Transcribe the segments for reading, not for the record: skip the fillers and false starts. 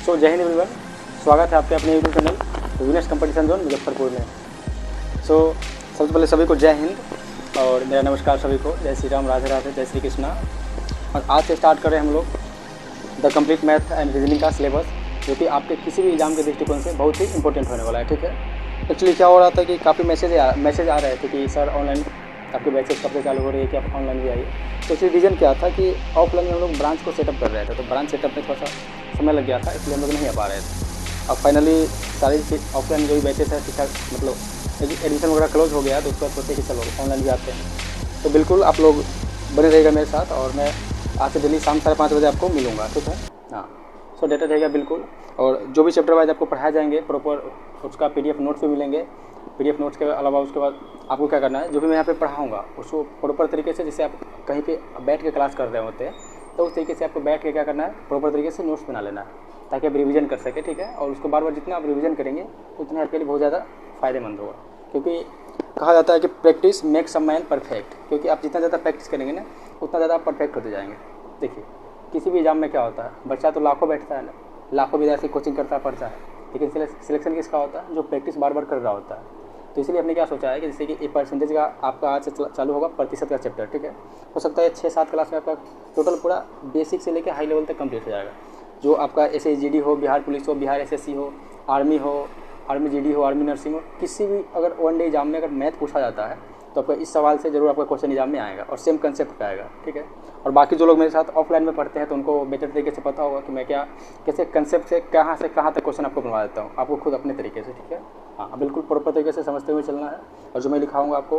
सो जय हिंद एवरीवन, स्वागत है आपके अपने YouTube channel Vinesh competition zone Muzaffarpur में। सो सबसे पहले सभी को जय हिंद और मेरा नमस्कार सभी को। जय श्री राम, राधे राधे, जय श्री कृष्णा। और आज से स्टार्ट करें हम लोग the complete math and reasoning का सिलेबस, जो कि आपके किसी भी एग्जाम के दृष्टिकोण से बहुत ही इंपॉर्टेंट होने वाला है। ठीक है, एक्चुअली क्या हो रहा था कि काफ़ी मैसेज आ रहे थे कि सर ऑनलाइन आपके बैचेस कब से चालू हो रही है कि आप ऑनलाइन भी आइए। तो इसलिए रीज़न क्या था कि ऑफलाइन में हम लोग ब्रांच को सेटअप कर रहे थे, तो ब्रांच सेटअप में थोड़ा सा समय लग गया था, इसलिए हम लोग नहीं आ पा रहे थे। अब फाइनली सारी ऑफलाइन जो भी बैचेस है ठीक ठाक, मतलब एडमिशन वगैरह क्लोज हो गया, तो उसके बाद सोचे कि चलो ऑनलाइन भी आते हैं। तो बिल्कुल आप लोग बने रहेगा मेरे साथ, और मैं आज से डेली शाम 5:30 बजे आपको मिलूँगा। ठीक है, हाँ। सो डेटा रहेगा बिल्कुल, और जो भी चैप्टर वाइज आपको पढ़ाए जाएंगे प्रॉपर उसका PDF नोट्स भी मिलेंगे। PDF नोट्स के अलावा उसके बाद आपको क्या करना है, जो भी मैं यहाँ पे पढ़ाऊँगा उसको प्रॉपर तरीके से, जैसे आप कहीं पे बैठ के क्लास कर रहे होते हैं, तो उस तरीके से आपको बैठ के क्या करना है, प्रॉपर तरीके से नोट्स बना लेना है, ताकि आप रिवीजन कर सकें। ठीक है, और उसको बार बार जितना आप रिवीजन करेंगे उतना आपके लिए बहुत ज़्यादा फ़ायदेमंद होगा, क्योंकि कहा जाता है कि practice makes a man perfect. क्योंकि आप जितना ज़्यादा प्रैक्टिस करेंगे ना, उतना ज़्यादा आप परफेक्ट होते जाएंगे। देखिए, किसी भी एग्जाम में क्या होता है, बच्चा तो लाखों बैठता है ना, लाखों विद्यार्थी कोचिंग करता पढ़ता है, लेकिन सिलेक्शन किसका होता है, जो प्रैक्टिस बार बार कर रहा होता है। तो इसलिए हमने क्या सोचा है कि जैसे कि एक परसेंटेज का आपका आज से चालू होगा प्रतिशत का चैप्टर। ठीक है, हो सकता है 6-7 क्लास में आपका टोटल पूरा बेसिक से लेकर हाई लेवल तक कंप्लीट हो जाएगा। जो आपका SSGD हो, बिहार पुलिस हो, बिहार SSC हो, आर्मी हो, आर्मी GD हो, आर्मी नर्सिंग हो, किसी भी अगर वन डे एग्जाम में अगर मैथ पूछा जाता है तो आपका इस सवाल से जरूर आपका क्वेश्चन एग्जाम में आएगा, और सेम कंसेप्ट का आएगा। ठीक है, और बाकी जो लोग मेरे साथ ऑफलाइन में पढ़ते हैं तो उनको बेटर तरीके से पता होगा कि मैं कैसे कंसेप्ट से कहाँ तक क्वेश्चन आपको बनवा देता हूँ, आपको खुद अपने तरीके से। ठीक है, हाँ, बिल्कुल प्रॉपर तरीके से समझते हुए चलना है, और जो मैं लिखाऊंगा आपको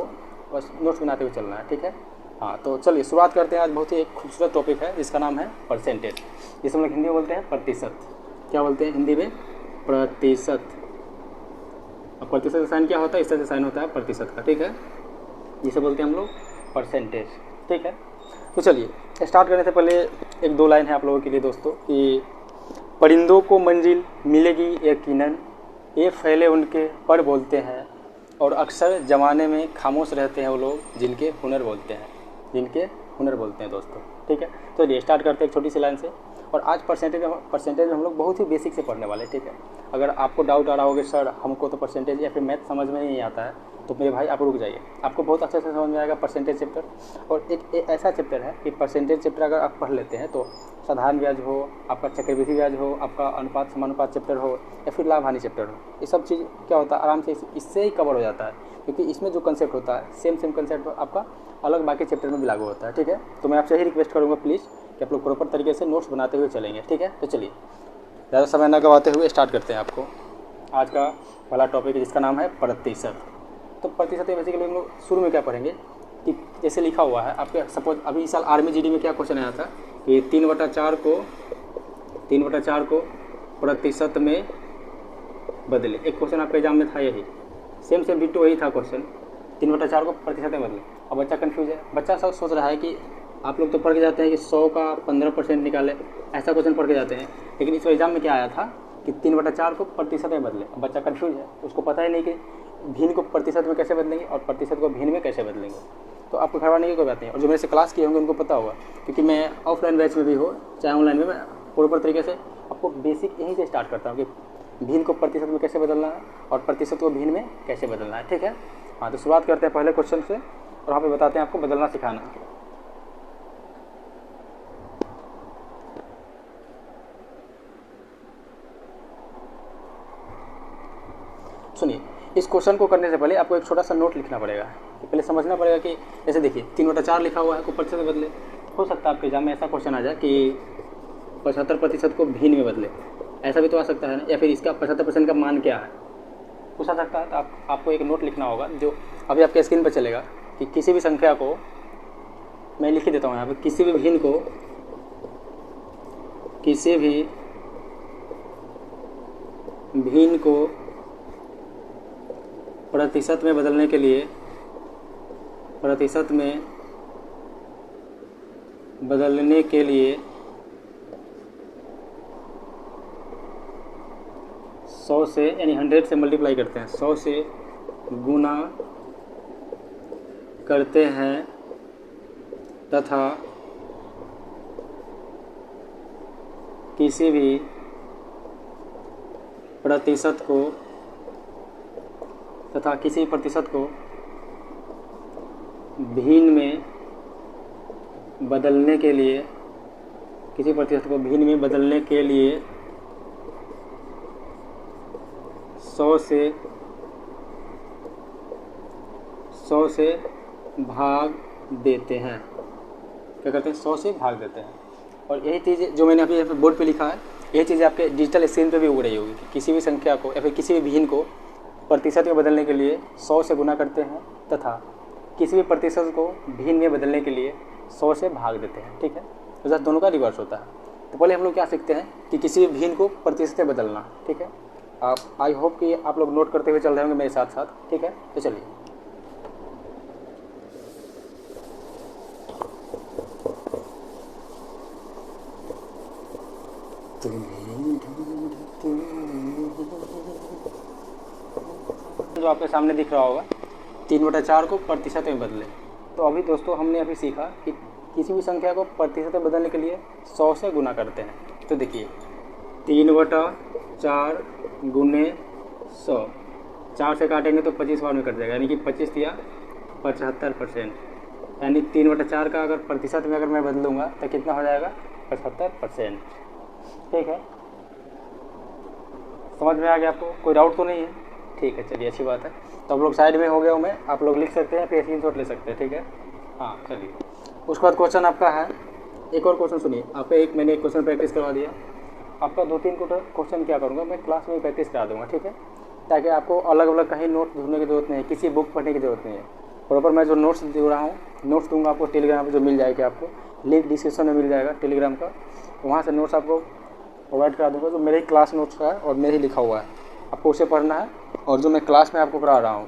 बस नोट्स बनाते हुए चलना है। ठीक है, हाँ, तो चलिए शुरुआत करते हैं। आज बहुत ही एक खूबसूरत टॉपिक है जिसका नाम है परसेंटेज, जिसे हम लोग हिंदी में बोलते हैं प्रतिशत। क्या बोलते हैं हिंदी में? प्रतिशत। अब प्रतिशत का साइन क्या होता है? इस तरह से साइन होता है प्रतिशत का। ठीक है, जिसे बोलते हैं हम लोग परसेंटेज। ठीक है, तो चलिए स्टार्ट करने से पहले 1-2 लाइन है आप लोगों के लिए दोस्तों, कि परिंदों को मंजिल मिलेगी यकीनन, ये फैले उनके पर बोलते हैं, और अक्सर ज़माने में खामोश रहते हैं वो लोग जिनके हुनर बोलते हैं दोस्तों। ठीक है, तो ये स्टार्ट करते हैं एक छोटी सी लाइन से। और आज परसेंटेज में हम लोग बहुत ही बेसिक से पढ़ने वाले हैं। ठीक है, अगर आपको डाउट आ रहा होगा सर हमको तो परसेंटेज या फिर मैथ समझ में नहीं आता है, तो मेरे भाई आप रुक जाइए, आपको बहुत अच्छे से समझ में आएगा परसेंटेज चैप्टर। और एक ऐसा चैप्टर है कि परसेंटेज चैप्टर अगर आप पढ़ लेते हैं तो साधारण ब्याज हो, आपका चक्रवृद्धि ब्याज हो, आपका अनुपात समानुपात चैप्टर हो, या फिर लाभ हानि चैप्टर हो, ये सब चीज़ क्या होता है आराम से इससे ही कवर हो जाता है, क्योंकि इसमें जो कंसेप्ट होता है सेम कंसेप्ट आपका अलग बाकी चैप्टर में भी लागू होता है। ठीक है, तो मैं आपसे यही रिक्वेस्ट करूँगा प्लीज़ कि आप लोग प्रॉपर तरीके से नोट्स बनाते हुए चलेंगे। ठीक है, तो चलिए ज़्यादा समय न गवाते हुए स्टार्ट करते हैं। आपको आज का पहला टॉपिक है जिसका नाम है प्रतिशत। तो प्रतिशत बेसिकली हम लोग शुरू में क्या पढ़ेंगे कि जैसे लिखा हुआ है आपके, सपोज अभी इस साल आर्मी GD में क्या क्वेश्चन आया था कि 3/4 को प्रतिशत में बदले। एक क्वेश्चन आपके एग्जाम में था यही, सेम डिटो वही था क्वेश्चन, 3/4 को प्रतिशत में बदले। अब बच्चा कन्फ्यूज है, बच्चा सब सोच रहा है कि आप लोग तो पढ़ के जाते हैं कि 100 का 15% निकाले, ऐसा क्वेश्चन पढ़ के जाते हैं, लेकिन इस एग्जाम में क्या आया था कि 3/4 को प्रतिशत में बदले। अब बच्चा कन्फ्यूज है, उसको पता ही नहीं कि भिन्न को प्रतिशत में कैसे बदलेंगे और प्रतिशत को भिन्न में कैसे बदलेंगे। तो आपको घबराने की कोई बात नहीं, और जो मेरे से क्लास किए होंगे उनको पता होगा, क्योंकि मैं ऑफलाइन बैच में भी हो चाहे ऑनलाइन में, मैं प्रॉपर तरीके से आपको बेसिक यहीं से स्टार्ट करता हूँ कि भिन्न को प्रतिशत में कैसे बदलना है और प्रतिशत को भिन्न में कैसे बदलना है। ठीक है, हाँ, तो शुरुआत करते हैं पहले क्वेश्चन से, और वहाँ पे बताते हैं आपको बदलना सिखाना। सुनिए, इस क्वेश्चन को करने से पहले आपको एक छोटा सा नोट लिखना पड़ेगा, कि पहले समझना पड़ेगा कि जैसे देखिए 3/4 लिखा हुआ है को प्रतिशत में बदले। हो सकता है आपके एग्जाम में ऐसा क्वेश्चन आ जाए कि 75% को भिन्न में बदले, ऐसा भी तो आ सकता है ना, या फिर इसका 75% का मान क्या है, पूछा सकता है। तो आपको एक नोट लिखना होगा जो अभी आपके स्क्रीन पर चलेगा, कि किसी भी संख्या को, मैं लिख ही देता हूँ यहाँ पर, किसी भी भिन्न को प्रतिशत में बदलने के लिए 100 से यानी 100 से मल्टीप्लाई करते हैं, 100 से गुना करते हैं तथा किसी भी प्रतिशत को तथा किसी प्रतिशत को भिन्न में बदलने के लिए, किसी प्रतिशत को भिन्न में बदलने के लिए 100 से भाग देते हैं। क्या करते हैं? 100 से भाग देते हैं। और यही चीज़ जो मैंने अभी बोर्ड पे लिखा है, यही चीज़ आपके डिजिटल स्क्रीन पे भी उग रही होगी। किसी भी संख्या को या फिर किसी भी भिन्न को प्रतिशत में बदलने के लिए 100 से गुना करते हैं तथा किसी भी प्रतिशत को भिन्न में बदलने के लिए 100 से भाग देते हैं। ठीक है, तो सर दोनों का रिवर्स होता है। तो पहले हम लोग क्या सीखते हैं कि किसी भी भिन्न को प्रतिशत में बदलना। ठीक है, आप आई होप कि आप लोग नोट करते हुए चल रहे होंगे मेरे साथ साथ। ठीक है, तो चलिए जो आपके सामने दिख रहा होगा 3/4 को प्रतिशत में बदले। तो अभी दोस्तों हमने अभी सीखा कि किसी भी संख्या को प्रतिशत में बदलने के लिए 100 से गुना करते हैं। तो देखिए 3/4 गुने 100, 4 से काटेंगे तो 25 बार में कट जाएगा, यानी कि 25 या 75%। यानी 3/4 का अगर प्रतिशत में अगर मैं बदलूँगा तो कितना हो जाएगा? 75%। ठीक है, समझ में आ गया आपको? कोई डाउट तो नहीं है? ठीक है, चलिए अच्छी बात है। तो आप लोग साइड में हो गया हूँ मैं, आप लोग लिख सकते हैं, फिर स्क्रीनशॉट ले सकते हैं। ठीक है, हाँ चलिए। उसके बाद क्वेश्चन आपका है, एक और क्वेश्चन सुनिए। आपका मैंने एक क्वेश्चन प्रैक्टिस करवा दिया, आपका 2-3 क्वेश्चन क्या करूँगा मैं क्लास में प्रैक्टिस करा दूँगा। ठीक है, ताकि आपको अलग अलग कहीं नोट ढूंढने की जरूरत नहीं है, किसी बुक पढ़ने की जरूरत नहीं है। प्रॉपर मैं जो नोट्स दे रहा हूँ, नोट्स दूंगा आपको टेलीग्राम पर, जो मिल जाएगी आपको, लिंक डिस्क्रिप्शन में मिल जाएगा टेलीग्राम का, वहाँ से नोट्स आपको प्रोवाइड करा दूँगा। जो मेरे ही क्लास नोट्स का है और मेरे ही लिखा हुआ है, आपको उसे पढ़ना है और जो मैं क्लास में आपको करा रहा हूँ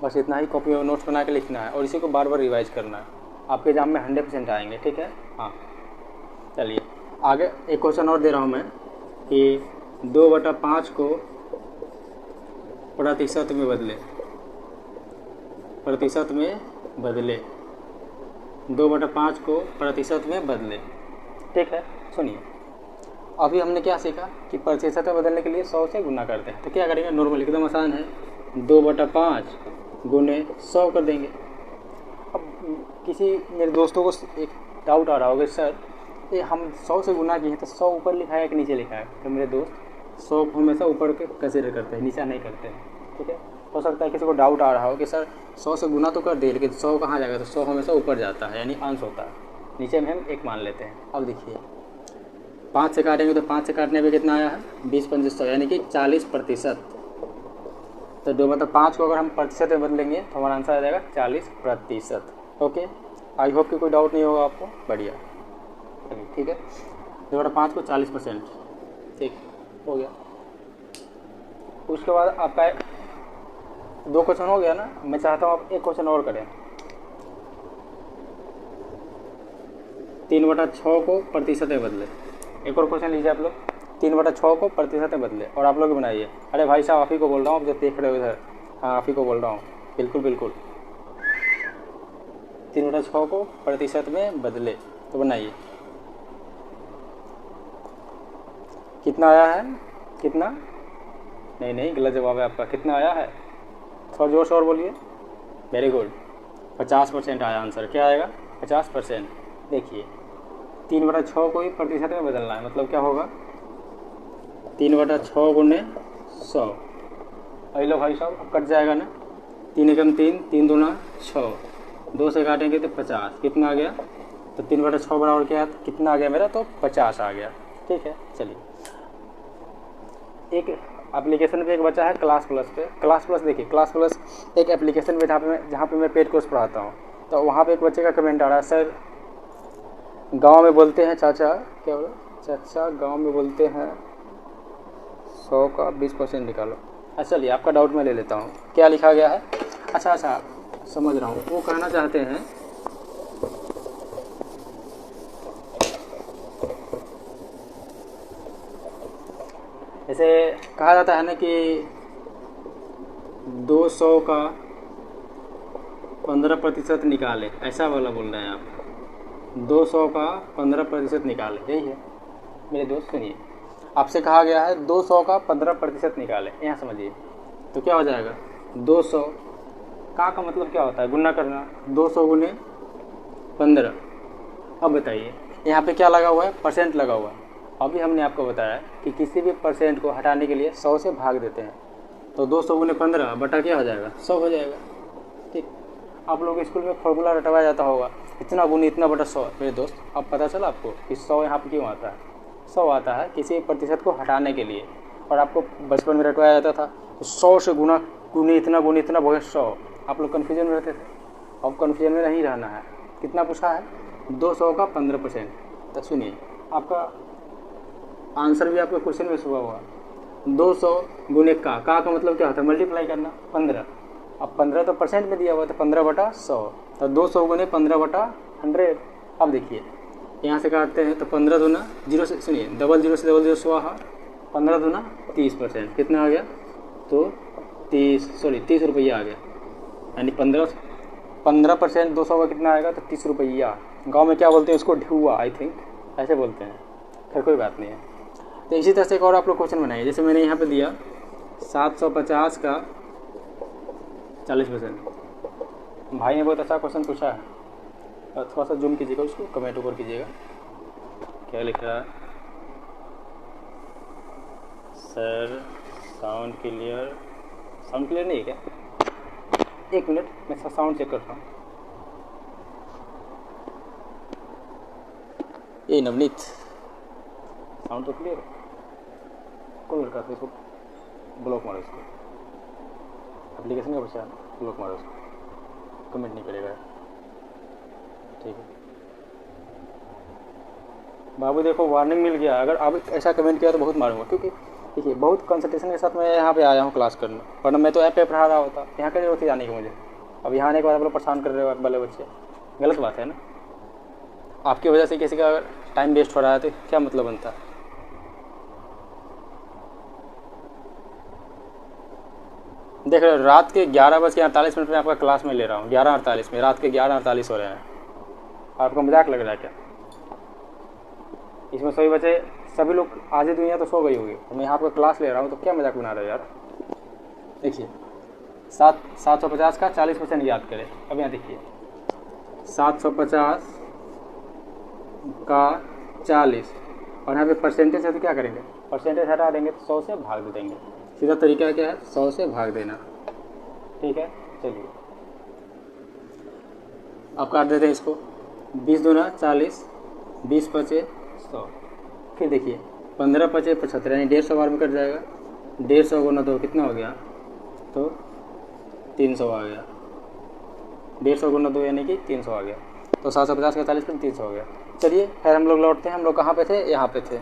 बस इतना ही कॉपी में नोट्स बना के लिखना है और इसी को बार बार रिवाइज करना है। आपके एग्जाम में 100% आएंगे। ठीक है, हाँ चलिए आगे एक क्वेश्चन और दे रहा हूँ मैं कि 2/5 को प्रतिशत में बदले, प्रतिशत में बदले, 2/5 को प्रतिशत में बदले। ठीक है, सुनिए अभी हमने क्या सीखा कि प्रतिशत में बदलने के लिए 100 से गुना करते हैं। तो क्या करेंगे? नॉर्मल एकदम आसान है, 2/5 गुने 100 कर देंगे। अब किसी मेरे दोस्तों को एक डाउट आ रहा होगा, सर ये हम 100 से गुना किए हैं तो 100 ऊपर लिखा है कि नीचे लिखा है? तो मेरे दोस्त 100 को हमेशा ऊपर के कंसीडर करते हैं, नीचा नहीं करते हैं। ठीक है, हो सकता है किसी को डाउट आ रहा हो कि सर 100 से गुना तो कर दिए लेकिन 100 कहाँ जाएगा? तो 100 हमेशा ऊपर जाता है, यानी अंश होता है, नीचे में हम 1 मान लेते हैं। अब देखिए 5 से काटेंगे तो 5 से काटने पे कितना आया है? 20/25 100, यानी कि 40%। तो 2/5 को अगर हम प्रतिशत में बदलेंगे तो हमारा आंसर आ जाएगा 40%। ओके, आई होप कि कोई डाउट नहीं होगा आपको। बढ़िया, चलिए ठीक है, 2/5 को 40%। ठीक हो गया। उसके बाद आपका 2 क्वेश्चन हो गया ना। मैं चाहता हूँ आप एक क्वेश्चन और करें। 3/6 को प्रतिशत में बदले। एक और क्वेश्चन लीजिए आप लोग, 3/6 को प्रतिशत में बदले और आप लोग बनाइए। अरे भाई साहब आप ही को बोल रहा हूँ, आप जो देख रहे हो इधर, हाँ आप ही को बोल रहा हूँ, बिल्कुल बिल्कुल। 3/6 को प्रतिशत में बदले, तो बनाइए। कितना आया है? कितना? नहीं गलत जवाब है आपका। कितना आया है? थोड़ा जोर से और बोलिए। वेरी गुड, 50% आया आंसर। क्या आएगा? 50%। देखिए 3/6 को ही प्रतिशत में बदलना है, मतलब क्या होगा? 3/6 गुने 100। अरे लो भाई साहब अब कट जाएगा ना, 3 एकम 3, 3 दूना 6, 2 से काटेंगे तो 50। कितना आ गया? तो 3/6 बराबर क्या है? कितना आ गया मेरा? तो 50 आ गया। ठीक है, चलिए एक एप्लीकेशन पे एक बच्चा है क्लास प्लस पे। क्लास प्लस देखिए, क्लास प्लस एक एप्लीकेशन पे जहाँ पे मैं पेड कोर्स पढ़ाता हूँ। तो वहाँ पे एक बच्चे का कमेंट आ रहा है, सर गांव में बोलते हैं चाचा, क्या बोला? चाचा गांव में बोलते हैं 100 का 20% निकालो। अच्छा चलिए आपका डाउट मैं ले लेता हूँ, क्या लिखा गया है? अच्छा समझ रहा हूँ। वो कहना चाहते हैं जैसे कहा जाता है ना कि 200 का 15% निकाले, ऐसा वाला बोल रहे हैं आप। 200 का 15% निकाले, यही है मेरे दोस्त। सुनिए आपसे कहा गया है 200 का 15% निकालें। यहाँ समझिए, तो क्या हो जाएगा 200 का मतलब क्या होता है, गुना करना, 200 गुने 15। अब बताइए यहाँ पे क्या लगा हुआ है, परसेंट लगा हुआ है। अभी हमने आपको बताया कि किसी भी परसेंट को हटाने के लिए 100 से भाग देते हैं, तो 200 गुने 15 बटा क्या हो जाएगा 100 हो जाएगा। ठीक, आप लोग स्कूल में फॉर्मूला रटवाया जाता होगा, इतना गुने इतना बटा 100। मेरे दोस्त अब पता चला आपको कि 100 यहाँ पे क्यों आता है। 100 आता है किसी प्रतिशत को हटाने के लिए, और आपको बचपन में रटवाया जाता था तो 100 से गुना गुने इतना बहुत 100। आप लोग कन्फ्यूजन में रहते थे, अब कन्फ्यूजन में नहीं रहना है। कितना पूछा है, 200 का 15%। तो सुनिए, आपका आंसर भी आपके क्वेश्चन में हुआ होगा। 200 गुने का मतलब क्या होता है, मल्टीप्लाई करना 15। अब 15 तो परसेंट में दिया हुआ था, 15 बटा 100, तो 200 गुने 15 बटा 100। अब देखिए यहाँ से काटते हैं तो 15 दूना जीरो से, सुनिए डबल जीरो से डबल जीरो स्वाहा, 15 दूना 30%। कितना आ गया, तो 30 रुपया आ गया। यानी 15% 200 का कितना आएगा, तो 30 रुपया। गाँव में क्या बोलते हैं उसको, ढुआ, आई थिंक ऐसे बोलते हैं। खैर कोई बात नहीं है। तो इसी तरह से एक और आप लोग क्वेश्चन बनाइए। जैसे मैंने यहाँ पे दिया 750 का 40%। भाई ने बहुत अच्छा क्वेश्चन पूछा है, और थोड़ा सा जूम कीजिएगा उसको, कमेंट ऊपर कीजिएगा। क्या लिख रहा है, सर साउंड क्लियर नहीं है क्या, एक मिनट मैं साउंड चेक करता हूँ। ये नवनीत साउंड तो क्लियर है, कोई लड़का था, इसको ब्लॉक मारो, इसको एप्लीकेशन का बच्चा ब्लॉक मारो, उसको कमेंट नहीं करेगा। ठीक है बाबू, देखो वार्निंग मिल गया, अगर आप ऐसा कमेंट किया तो बहुत मारूंगा। क्योंकि देखिए बहुत कंसंट्रेशन के साथ मैं यहाँ पे आया हूँ क्लास करने, वरना मैं तो ऐप पे पढ़ा रहा होता। यहाँ का जरूरत जाने की मुझे, अब यहाँ आने के बाद आप लोग परेशान कर रहे हो वाले बच्चे, गलत बात है ना। आपकी वजह से किसी का अगर टाइम वेस्ट हो रहा है तो क्या मतलब बनता है। देख रहे हो, रात के 11:48 में आपका क्लास में ले रहा हूँ, 11:48 में, रात के 11:48 हो रहे हैं। आपको मजाक लग रहा है क्या? इसमें सभी लोग आधी दुनिया तो सो गई होगी, मैं यहाँ पर क्लास ले रहा हूँ, तो क्या मजाक बना रहे हो यार। देखिए 750 का 40% याद करें। अब यहाँ देखिए 750 का 40, और यहाँ पे परसेंटेज है तो क्या करेंगे, परसेंटेज हटा देंगे तो 100 से भाग दे देंगे। सीधा तरीका क्या है, 100 से भाग देना। ठीक है, चलिए अब काट देते हैं इसको। 20 दूना 40, 20 पचे 100। फिर देखिए 15 पचे 75, यानी 150 बार में कट जाएगा। 150 गुना 2 कितना हो गया, तो 300 आ गया। 150 गुना 2 यानी कि 300 आ गया। तो 750 का 40 में 300 हो गया। चलिए फिर हम लोग लौटते हैं। हम लोग कहाँ पे थे, यहाँ पे थे।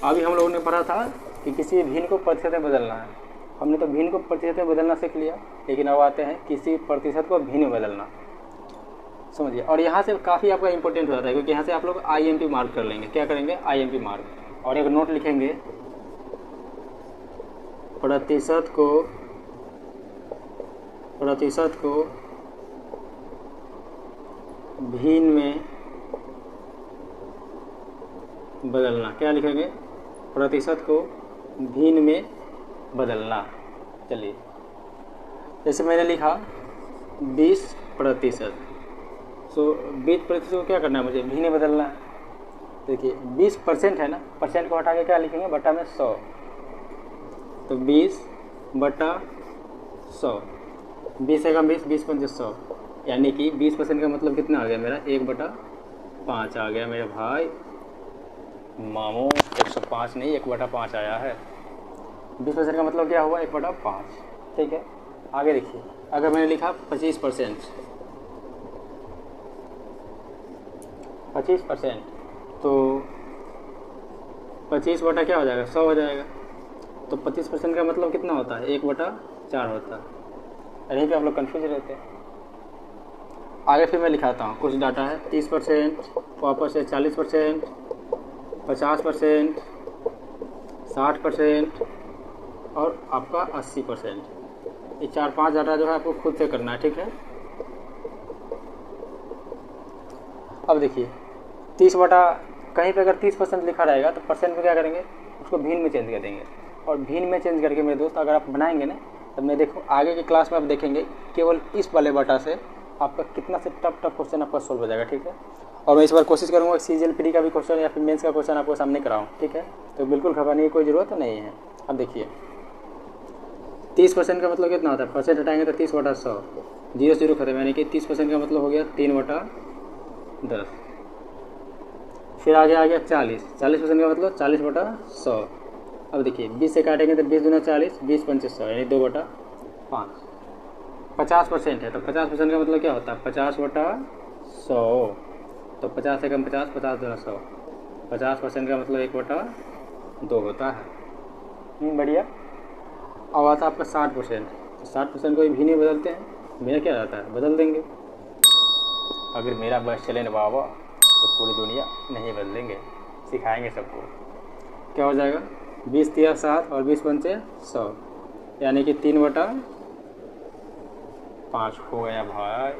अभी हम लोगों ने पढ़ा था कि किसी भिन्न को प्रतिशत में बदलना है। हमने तो भिन्न को प्रतिशत में बदलना सीख लिया, लेकिन अब आते हैं किसी प्रतिशत को भिन्न में बदलना। समझिए, और यहाँ से काफ़ी आपका इंपॉर्टेंट हो जाता है, क्योंकि यहाँ से आप लोग IMP मार्क कर लेंगे। क्या करेंगे, IMP मार्क, और एक नोट लिखेंगे, प्रतिशत को भिन्न में बदलना। क्या लिखेंगे, प्रतिशत को भिन्न में बदलना। चलिए जैसे मैंने लिखा 20%, सो 20% को क्या करना है, मुझे भिन्न में बदलना है। देखिए 20% है ना, परसेंट को हटा के क्या लिखेंगे, बटा में 100, तो 20 बटा 100, 20 है 20 पंजे 100, यानी कि 20% का मतलब कितना आ गया मेरा, 1/5 आ गया मेरे भाई मामू। 105 नहीं, 1/5 आया है। 20% का मतलब क्या हुआ, 1/5। ठीक है, आगे देखिए, अगर मैंने लिखा 25%, तो 25 बटा क्या हो जाएगा, 100 हो जाएगा। तो 25% का मतलब कितना होता है, 1/4 होता है। यहीं पे आप लोग कन्फ्यूज रहते हैं। आगे फिर मैं लिखाता हूँ, कुछ डाटा है 30%, वापस से 40%, 50%, 60% और आपका 80%। ये 4-5 डाटा जो है आपको खुद से करना है। ठीक है, अब देखिए 30 बटा कहीं पे अगर 30% लिखा रहेगा तो परसेंट में क्या करेंगे, उसको भिन्न में चेंज कर देंगे। और भिन्न में चेंज करके मेरे दोस्त अगर आप बनाएंगे ना, तो मैं देखो आगे की क्लास में आप देखेंगे केवल इस वाले बटा से आपका कितना से टफ क्वेश्चन आपका सोल्व हो जाएगा। ठीक है, और मैं इस बार कोशिश करूँगा CGL-PD का भी क्वेश्चन या फिर मेंस का क्वेश्चन आपको सामने कराऊँ। ठीक है, तो बिल्कुल घबराने की कोई ज़रूरत नहीं है। अब देखिए 30% का मतलब कितना होता है, परसेंट हटाएंगे तो 30/100, 0 खत्म, यानी कि 30% का मतलब हो गया 3/10। फिर आगे आ गया 40% का मतलब 40/100। अब देखिए 20 से काटेंगे तो 20 दूना 40, 20 पंचे 100, यानी 2/5। 50% है तो 50% का मतलब क्या होता है, 50/100। तो 50 से कम 50, 50 दूना 100, 50% का मतलब 1/2 होता है। बढ़िया। अब आता है आपका 60%। तो 60% को भी नहीं बदलते हैं, मेरा क्या रहता है, बदल देंगे। अगर मेरा बस चले ना बाबा तो पूरी दुनिया नहीं बदलेंगे, सिखाएंगे सबको। क्या हो जाएगा, 20 तिया 60 और 20 पंचे 100, यानी कि 3/5 हो गया भाई।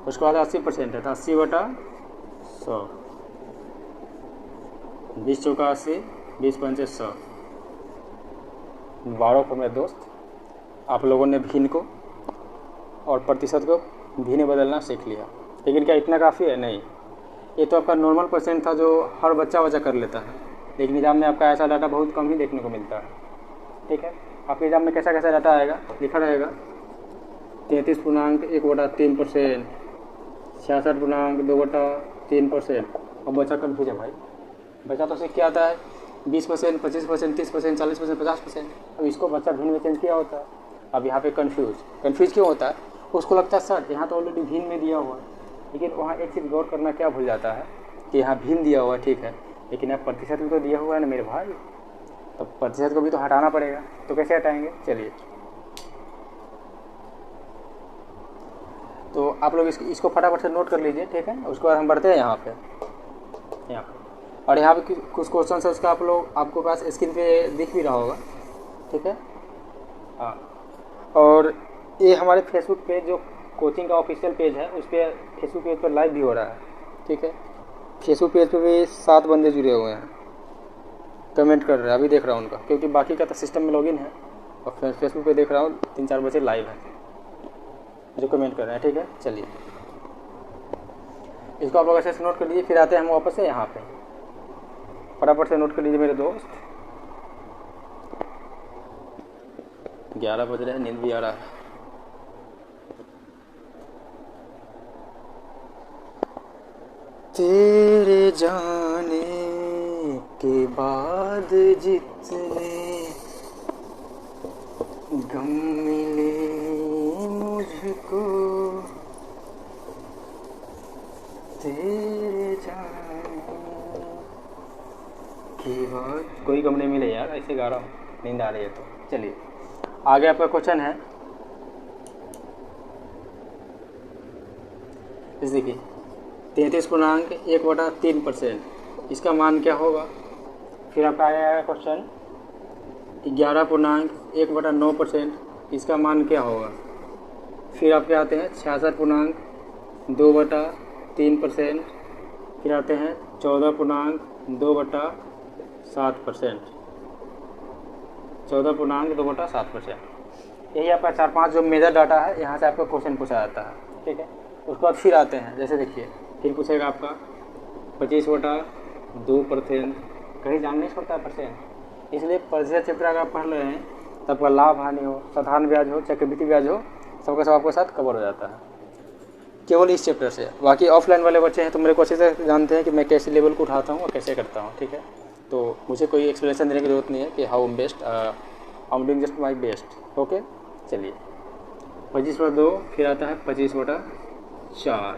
उसके बाद 80% है तो 80/100, 20 चौका 80, 20 पंचे 100। 12 को मेरे दोस्त आप लोगों ने भिन्न को और प्रतिशत को भिन्न बदलना सीख लिया, लेकिन क्या इतना काफ़ी है, नहीं। ये तो आपका नॉर्मल परसेंट था जो हर बच्चा कर लेता है, लेकिन एग्जाम में आपका ऐसा डाटा बहुत कम ही देखने को मिलता है। ठीक है, आपके एग्जाम में कैसा कैसा डाटा आएगा, लिखा रहेगा 33.1/3%, 66.2/3%। अब बच्चा कन्फ्यूज है भाई, बच्चा तो सीख के आता है 20%, 25%, 30%, 40%, 50%। अब इसको बच्चा भिन्न में चेंज किया होता है। अब यहाँ पे कन्फ्यूज क्यों होता है, उसको लगता है सर यहाँ तो ऑलरेडी भिन्न में दिया हुआ है, लेकिन वहाँ एक चीज़ गौर करना क्या भूल जाता है कि यहाँ भिन्न दिया हुआ है, ठीक है, लेकिन अब प्रतिशत में तो दिया हुआ है ना मेरे भाई, तो प्रतिशत को भी तो हटाना पड़ेगा। तो कैसे हटाएंगे, चलिए। तो आप लोग इसको फटाफट से नोट कर लीजिए, ठीक है। उसके बाद हम बढ़ते हैं यहाँ पे। और यहाँ पे कुछ क्वेश्चन है उसका आपको पास स्क्रीन पे दिख भी रहा होगा, ठीक है। हाँ, और ये हमारे फेसबुक पेज जो कोचिंग का ऑफिशियल पेज है, उस पर फेसबुक पेज पर लाइव भी हो रहा है, ठीक है। फेसबुक पेज पे भी 7 बंदे जुड़े हुए हैं, कमेंट कर रहे हैं, अभी देख रहा हूँ उनका, क्योंकि बाकी का तो सिस्टम में लॉगिन है, और फेसबुक पे देख रहा हूँ 3-4 बजे लाइव है जो कमेंट कर रहे हैं, ठीक है। चलिए इसको आप लोग अच्छे से नोट कर लीजिए, फिर आते हैं हम वापस से यहाँ पे। फटाफट से नोट कर लीजिए मेरे दोस्त, 11 बज रहे हैं, नींद भी आ रहा है। तेरे जाने के बाद जितने गम मिले मुझको, तेरे जाने के बाद कोई गम नहीं मिले यार, ऐसे गा रहा हूँ, नींद आ रही है तो। चलिए आगे आपका क्वेश्चन है, इस देखिए 33.1/3%, इसका मान क्या होगा। फिर आपका आया क्वेश्चन 11.1/9%, इसका मान क्या होगा। फिर आपके आते हैं 66.2/3%, फिर आते हैं 14.2/7%, 14.2/7%। यही आपका 4-5 जो मेजर डाटा है, यहाँ से आपका क्वेश्चन पूछा जाता है, ठीक है। उसके बाद फिर आते हैं, जैसे देखिए फिर पूछेगा आपका 25/2%, कहीं जान नहीं सकता परसेंट, इसलिए प्रतिशत चैप्टर अगर आप पढ़ रहे हैं तब आपका लाभ हानि हो, साधारण ब्याज हो, चक्रवृद्धि ब्याज हो, सबका सब आपके साथ कवर हो जाता है केवल इस चैप्टर से। बाकी ऑफलाइन वाले बच्चे हैं तो मेरे को अच्छे से जानते हैं कि मैं कैसे लेवल को उठाता हूँ और कैसे करता हूँ, ठीक है। तो मुझे कोई एक्सप्लेनेशन देने की जरूरत नहीं है कि how best, I am doing just my best, okay. चलिए 25/2, फिर आता है 25/4,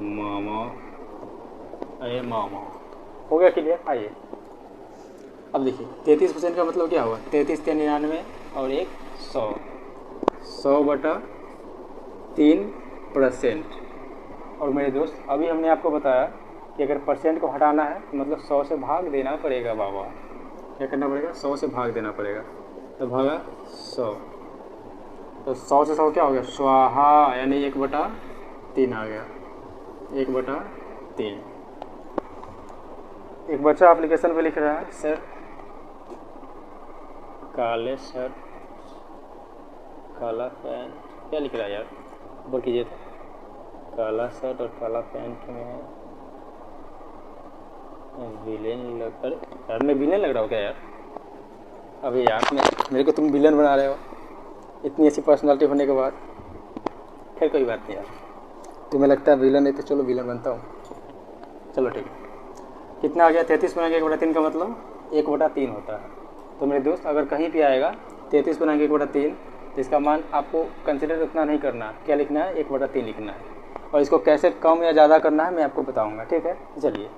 मामा अरे मामा, हो गया क्लियर। आइए अब देखिए 33% का मतलब क्या हुआ, 33 × 99 और 100, 100/3%। और मेरे दोस्त अभी हमने आपको बताया कि अगर परसेंट को हटाना है तो मतलब 100 से भाग देना पड़ेगा बाबा। क्या करना पड़ेगा, 100 से भाग देना पड़ेगा, तो भागा 100, तो 100 से 100 क्या हो गया, स्वाहा, यानी 1/3 आ गया, 1/3। एक बच्चा एप्लीकेशन पे लिख रहा है सर काले शर्ट काला पैंट, क्या लिख रहा है यार, ऊपर कीजिए तो, काला शर्ट और काला पैंट में विलेन लग, अरे यार मैं विलेन लग रहा हूँ क्या यार? अबे यार मेरे को तुम विलेन बना रहे हो इतनी अच्छी पर्सनालिटी होने के बाद। खैर कोई बात नहीं यार, तुम्हें लगता है विलन है तो चलो विलन बनता हूँ। चलो ठीक है, कितना आ गया 33 बनाएंगे 1/3 का मतलब 1/3 होता है। तो मेरे दोस्त अगर कहीं भी आएगा 33 बनाएंगे 1/3 तो इसका मान आपको कंसिडर उतना नहीं करना, क्या लिखना है 1/3 लिखना है, और इसको कैसे कम या ज़्यादा करना है मैं आपको बताऊँगा, ठीक है। चलिए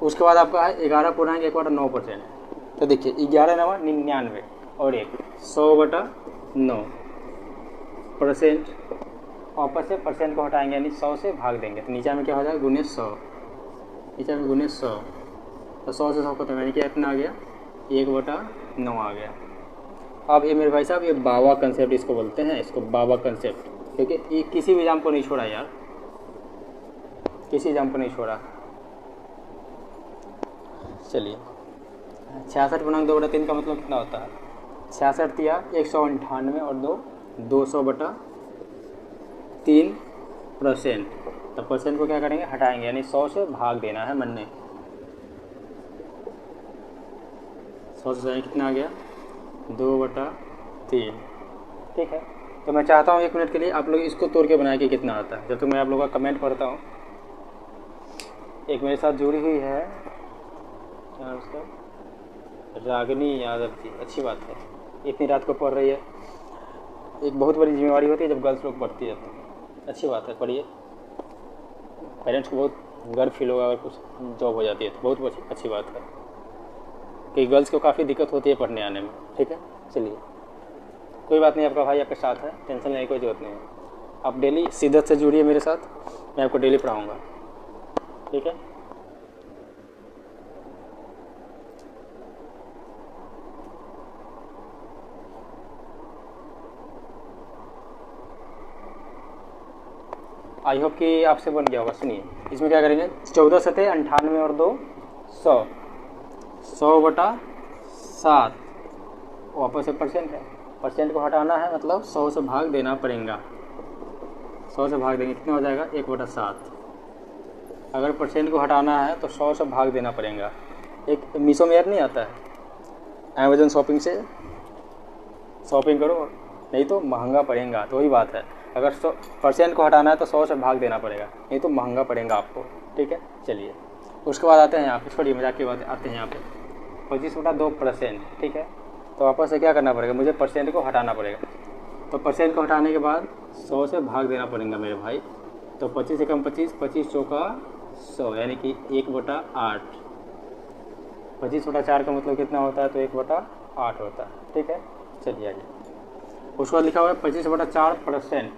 उसके बाद आपका है 11 पूर्णांक 1/9%। तो देखिए 11 9 99 और 100/9%। वापस से परसेंट को हटाएंगे यानी 100 से भाग देंगे तो नीचे में क्या हो जाएगा गुने 100, नीचे में गुने 100, तो 100 से 100 खत्म यानी कि इतना आ गया 1/9 आ गया। अब ये मेरे भाई साहब ये बाबा कंसेप्ट इसको बोलते हैं, इसको बाबा कंसेप्ट, क्योंकि ये किसी भी एग्जाम को नहीं छोड़ा यार, किसी एग्जाम को नहीं छोड़ा। चलिए 66 पूर्णांक 2/3 का मतलब कितना होता है? 66 दिया 198 और 200/3%। तो परसेंट को क्या करेंगे हटाएंगे यानी 100 से भाग देना है मन ने। 100 से कितना आ गया 2/3, ठीक है। तो मैं चाहता हूँ 1 मिनट के लिए आप लोग इसको तोड़ के बनाए कि कितना आता है। जब तक मैं आप लोगों का कमेंट पढ़ता हूँ, एक मेरे साथ जुड़ी हुई है क्या उसका, रागिनी यादव जी, अच्छी बात है, इतनी रात को पढ़ रही है। एक बहुत बड़ी जिम्मेवारी होती है जब गर्ल्स लोग पढ़ती है, तो अच्छी बात है, पढ़िए। पेरेंट्स को बहुत गर्व फील होगा अगर कुछ जॉब हो जाती है तो, बहुत अच्छी बात है कि गर्ल्स को काफ़ी दिक्कत होती है पढ़ने आने में, ठीक है। चलिए कोई बात नहीं, आपका भाई आपके साथ है, टेंशन लेने की कोई ज़रूरत नहीं है। आप डेली शिद्दत से जुड़िए मेरे साथ, मैं आपको डेली पढ़ाऊँगा, ठीक है। आई होप कि आपसे बन गया होगा। सुनिए इसमें क्या करेंगे 14 सतह 98 और 2 100, 100/7 वापस से परसेंट है, परसेंट को हटाना है मतलब 100 से भाग देना पड़ेगा। 100 से भाग देंगे कितना हो जाएगा 1/7। अगर परसेंट को हटाना है तो 100 से भाग देना पड़ेगा। एक मीशो में ऐप नहीं आता है, अमेजन शॉपिंग से शॉपिंग करो नहीं तो महंगा पड़ेगा, तो वही बात है। अगर 100% को हटाना है तो 100 से भाग देना पड़ेगा, नहीं तो महंगा पड़ेगा आपको, ठीक है। चलिए उसके बाद आते हैं यहाँ पे, छोड़िए मजाक की बात, आते हैं यहाँ पे 25/2%, ठीक है। तो वापस से क्या करना पड़ेगा, मुझे परसेंट को हटाना पड़ेगा। तो परसेंट को हटाने के बाद 100 से भाग देना पड़ेगा मेरे भाई। तो 25 से कम 25, 25 चौका 100 यानी कि 1/8। 25/4 का मतलब कितना होता है, तो 1/8 होता है, ठीक है। चलिए आगे उसके बाद लिखा हुआ है 25/4%।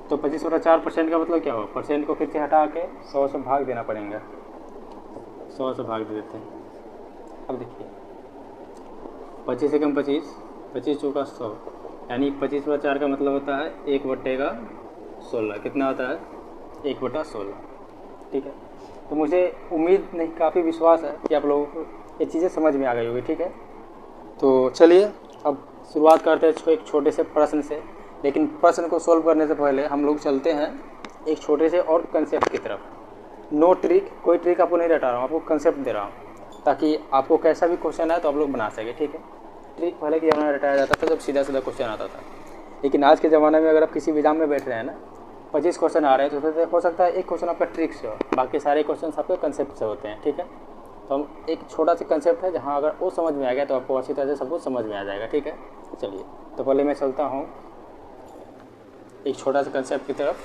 तो 25/4% का मतलब क्या हुआ, परसेंट को फिर से हटा के 100 से भाग देना पड़ेगा। 100 से भाग दे देते हैं। अब देखिए 25 से कम 25, 25 चौका 100 यानी 25/4 का मतलब होता है 1/16। कितना होता है 1/16, ठीक है। तो मुझे उम्मीद नहीं, काफ़ी विश्वास है कि आप लोगों को ये चीज़ें समझ में आ गई होगी, ठीक है। तो चलिए अब शुरुआत करते हैं एक छोटे से प्रश्न से। लेकिन प्रश्न को सोल्व करने से पहले हम लोग चलते हैं एक छोटे से और कंसेप्ट की तरफ। नो ट्रिक, कोई ट्रिक आपको नहीं रटा रहा हूँ, आपको कंसेप्ट दे रहा हूँ ताकि आपको कैसा भी क्वेश्चन आए तो आप लोग बना सके, ठीक है। ट्रिक पहले के ज़माने में रटाया जाता था जब सीधा सीधा क्वेश्चन आता था, लेकिन आज के ज़माने में अगर आप किसी भी एग्जाम में बैठ रहे हैं ना, 25 क्वेश्चन आ रहे हैं तो हो सकता है एक क्वेश्चन आपका ट्रिक से हो, बाकी सारे क्वेश्चन आपके कंसेप्ट से होते हैं, ठीक है। तो हम एक छोटा सा कंसेप्ट है जहाँ अगर वो समझ में आ गया तो आपको अच्छी तरह से सब कुछ समझ में आ जाएगा, ठीक है। चलिए तो पहले मैं चलता हूँ एक छोटा सा कंसेप्ट की तरफ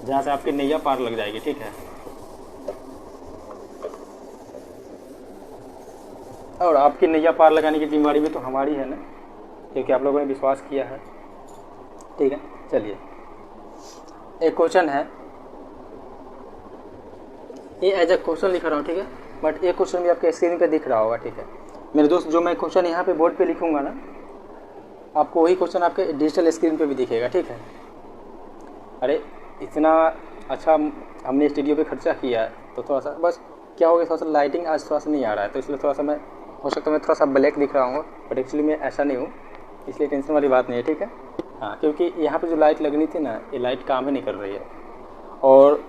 जहाँ से आपकी नैया पार लग जाएगी, ठीक है। और आपकी नैया पार लगाने की जिम्मेदारी भी तो हमारी है ना, क्योंकि आप लोगों ने विश्वास किया है, ठीक है। चलिए एक क्वेश्चन है, ये एज ए क्वेश्चन लिख रहा हूँ, ठीक है, बट ये क्वेश्चन भी आपके स्क्रीन पे दिख रहा होगा, ठीक है मेरे दोस्त। जो मैं क्वेश्चन यहाँ पे बोर्ड पे लिखूंगा ना, आपको वही क्वेश्चन आपके डिजिटल स्क्रीन पे भी दिखेगा, ठीक है। अरे इतना अच्छा हमने स्टूडियो पे खर्चा किया है तो थोड़ा सा बस क्या हो गया, थोड़ा सा लाइटिंग आज थोड़ा सा नहीं आ रहा है, तो इसलिए थोड़ा सा मैं, हो सकता है मैं थोड़ा सा ब्लैक दिख रहा हूँ, बट एक्चुअली मैं ऐसा नहीं हूँ, इसलिए टेंशन वाली बात नहीं है, ठीक है। हाँ, क्योंकि यहाँ पे जो लाइट लगनी थी ना, ये लाइट काम ही नहीं कर रही है। और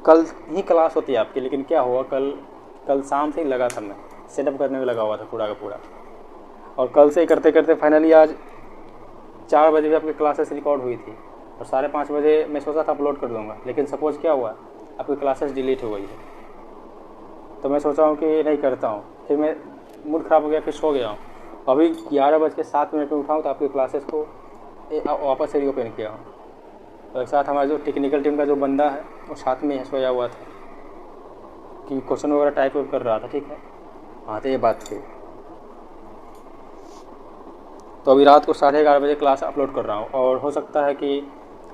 कल ही क्लास होती है आपकी, लेकिन क्या हुआ, कल शाम से ही लगा था, मैं सेटअप करने में लगा हुआ था पूरा का पूरा, और कल से ही करते करते फाइनली आज 4 बजे भी आपकी क्लासेस रिकॉर्ड हुई थी, और 5:30 बजे मैं सोचा था अपलोड कर दूँगा, लेकिन सपोज़ क्या हुआ, आपकी क्लासेस डिलीट हो गई है। तो मैं सोचा हूँ कि नहीं करता हूँ, फिर मैं मूड ख़राब हो गया, फिर सो गया हूँ। अभी 11:07 में उठाऊँ तो आपकी क्लासेस को वापस से रीओपन किया हूँ। तो एक साथ हमारा जो टेक्निकल टीम का जो बंदा है वो साथ में सोया हुआ था कि क्वेश्चन वगैरह टाइप कर रहा था, ठीक है। हाँ, तो ये बात थी। तो अभी रात को 11:30 बजे क्लास अपलोड कर रहा हूँ, और हो सकता है कि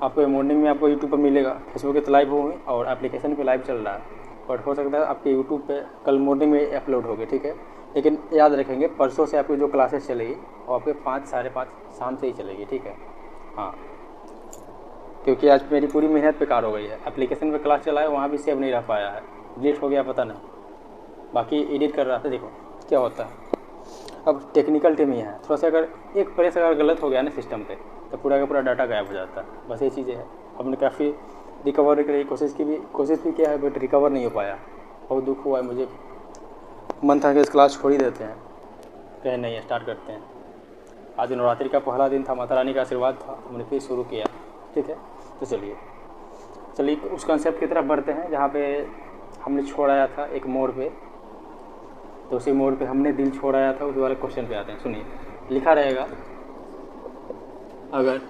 आपको मॉर्निंग में आपको यूट्यूब पर मिलेगा, फेसबुक पे तो लाइव होंगे और एप्लीकेशन पे लाइव चल रहा है, बट हो सकता है आपके यूट्यूब पे कल मॉर्निंग में अपलोड होगी, ठीक है। लेकिन याद रखेंगे, परसों से आपकी जो क्लासेस चलेगी वो आपके 5 साढ़े 5 शाम से ही चलेगी, ठीक है। हाँ, क्योंकि आज मेरी पूरी मेहनत बेकार हो गई है। एप्लीकेशन पे क्लास चला है, वहाँ भी सेव नहीं रह पाया है, डिलीट हो गया पता नहीं, बाकी एडिट कर रहा था, देखो क्या होता है। अब टेक्निकल टीम ही है, थोड़ा सा अगर एक प्रेस अगर गलत हो गया ना सिस्टम पे, तो पूरा का पूरा डाटा गायब हो जाता है। बस ये चीज़ें हैं। हमने काफ़ी रिकवर करने की कोशिश भी किया है, बट रिकवर नहीं हो पाया। बहुत दुख हुआ है मुझे, मन था कि इस क्लास छोड़ ही देते हैं, कहे नहीं स्टार्ट करते हैं। आज नवरात्रि का पहला दिन था, माता रानी का आशीर्वाद था, हमने फिर शुरू किया, ठीक है। तो चलिए उस कंसेप्ट की तरफ बढ़ते हैं जहाँ पे हमने छोड़ाया था एक मोड़ पे। तो उसी मोड़ पे हमने दिल छोड़ाया था, उस वाले क्वेश्चन पे आते हैं। सुनिए, लिखा रहेगा, अगर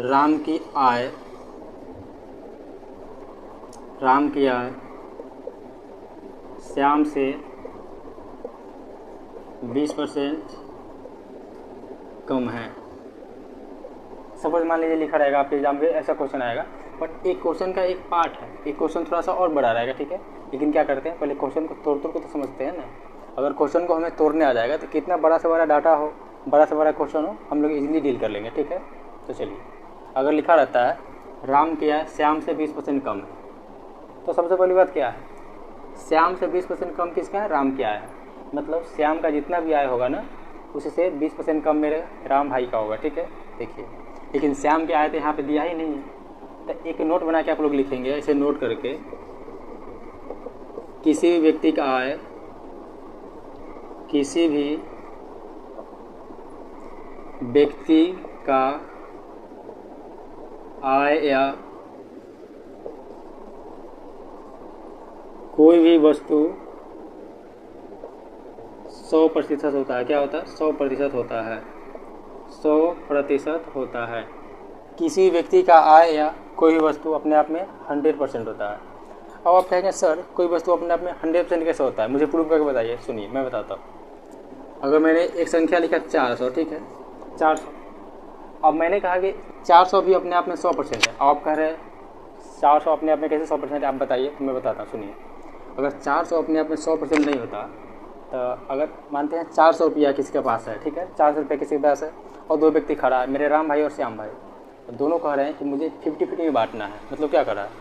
राम की आय श्याम से 20% कम है। सपोज मान लीजिए लिखा रहेगा आपके एग्जाम में ऐसा क्वेश्चन आएगा, बट एक क्वेश्चन का एक पार्ट है, एक क्वेश्चन थोड़ा सा और बड़ा रहेगा, ठीक है। लेकिन क्या करते हैं, पहले क्वेश्चन को तोड़ के तो समझते हैं ना। अगर क्वेश्चन को हमें तोड़ने आ जाएगा तो कितना बड़ा से बड़ा डाटा हो, बड़ा से बड़ा क्वेश्चन हो, हम लोग इजीली डील कर लेंगे, ठीक है। तो चलिए, अगर लिखा रहता है राम की आय श्याम से 20% कम है, तो सबसे पहली बात क्या है, श्याम से 20% कम किसका है, राम की आय है। मतलब श्याम का जितना भी आय होगा ना, उससे 20% कम मेरे राम भाई का होगा, ठीक है। देखिए, लेकिन श्याम की आय तो यहाँ पे दिया ही नहीं है, तो एक नोट बना के आप लोग लिखेंगे, ऐसे नोट करके, किसी भी व्यक्ति का आय, किसी भी व्यक्ति का आय या कोई भी वस्तु 100% होता है। क्या होता है, 100% होता है, 100% होता है। किसी व्यक्ति का आय या कोई भी वस्तु अपने आप में 100% होता है। अब आप कहेंगे सर कोई वस्तु अपने आप में 100% कैसे होता है, मुझे प्रूव करके बताइए। सुनिए, मैं बताता हूँ। अगर मैंने एक संख्या लिखा 400, ठीक है, 400। अब मैंने कहा कि 400 भी अपने आप में 100% है। आप कह रहे हैं 400 अपने आप में कैसे 100% है, आप बताइए, तो मैं बताता हूँ। सुनिए, अगर 400 अपने आप में 100% नहीं होता, तो अगर मानते हैं 400 रुपया किसी के पास है, ठीक है, 400 रुपये किसी के पास है, और 2 व्यक्ति खड़ा है, मेरे राम भाई और श्याम भाई, तो दोनों कह रहे हैं कि मुझे 50-50 में बांटना है। मतलब क्या कर रहा है,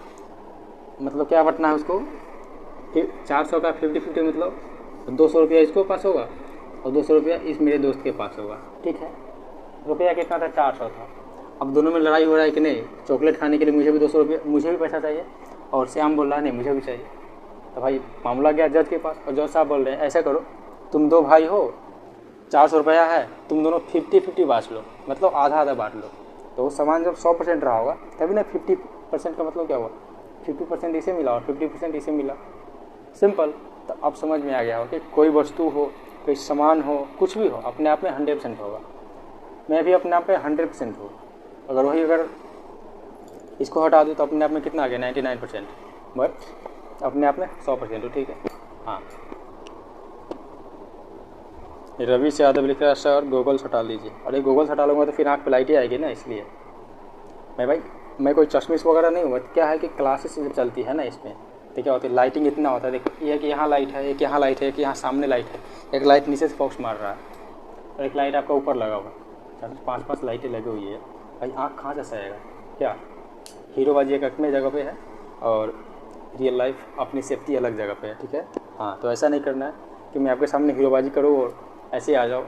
मतलब क्या बांटना है उसको, 400 का 50-50 मतलब 200 रुपया इसको पास होगा और 200 रुपया इस मेरे दोस्त के पास होगा, ठीक है। रुपया कितना था, 400 था। अब दोनों में लड़ाई हो रहा है कि नहीं, चॉकलेट खाने के लिए मुझे भी 200 रुपया, मुझे भी पैसा चाहिए, और श्याम बोल रहा है नहीं मुझे भी चाहिए। तो भाई मामला गया जज के पास, और जज साहब बोल रहे हैं ऐसा करो, तुम 2 भाई हो, 400 रुपया है, तुम दोनों 50-50 बांट लो, मतलब आधा बांट लो। तो वो सामान जब 100% रहा होगा तभी ना 50% का मतलब क्या हुआ, 50% इसे मिला और 50% इसे मिला, सिंपल। तो अब समझ में आ गया हो कि कोई वस्तु हो, कोई सामान हो, कुछ भी हो, अपने आप में 100% होगा। मैं भी अपने आप में 100% हूँ। अगर इसको हटा दूँ तो अपने आप में कितना आ गया, 99%, बट अपने आप में 100% हो, ठीक है। हाँ, रवि से यादव लिख रहा है सर गूगल्स हटा लीजिए। अरे गूगल्स हटा लूँगा तो फिर आँख पे लाइट ही आएगी ना, इसलिए मैं कोई चश्मिश वगैरह नहीं हुआ। क्या है कि क्लासेस जब चलती है ना, इसमें तो क्या होती है, लाइटिंग इतना होता है। देखो ये है कि यहाँ लाइट है, एक यहाँ लाइट है, एक यहाँ सामने लाइट है, एक लाइट नीचे से फॉक्स मार रहा है, और एक लाइट आपका ऊपर लगा हुआ है। 5-5 लाइटें लगी हुई है भाई, आँख कहाँ से सहेगा। क्या हीरोबाजी एक अपने जगह पे है, और रियल लाइफ अपनी सेफ्टी अलग जगह पे है, ठीक है। हाँ, तो ऐसा नहीं करना है कि मैं आपके सामने हीरोबाजी करूँ और ऐसे ही आ जाओ,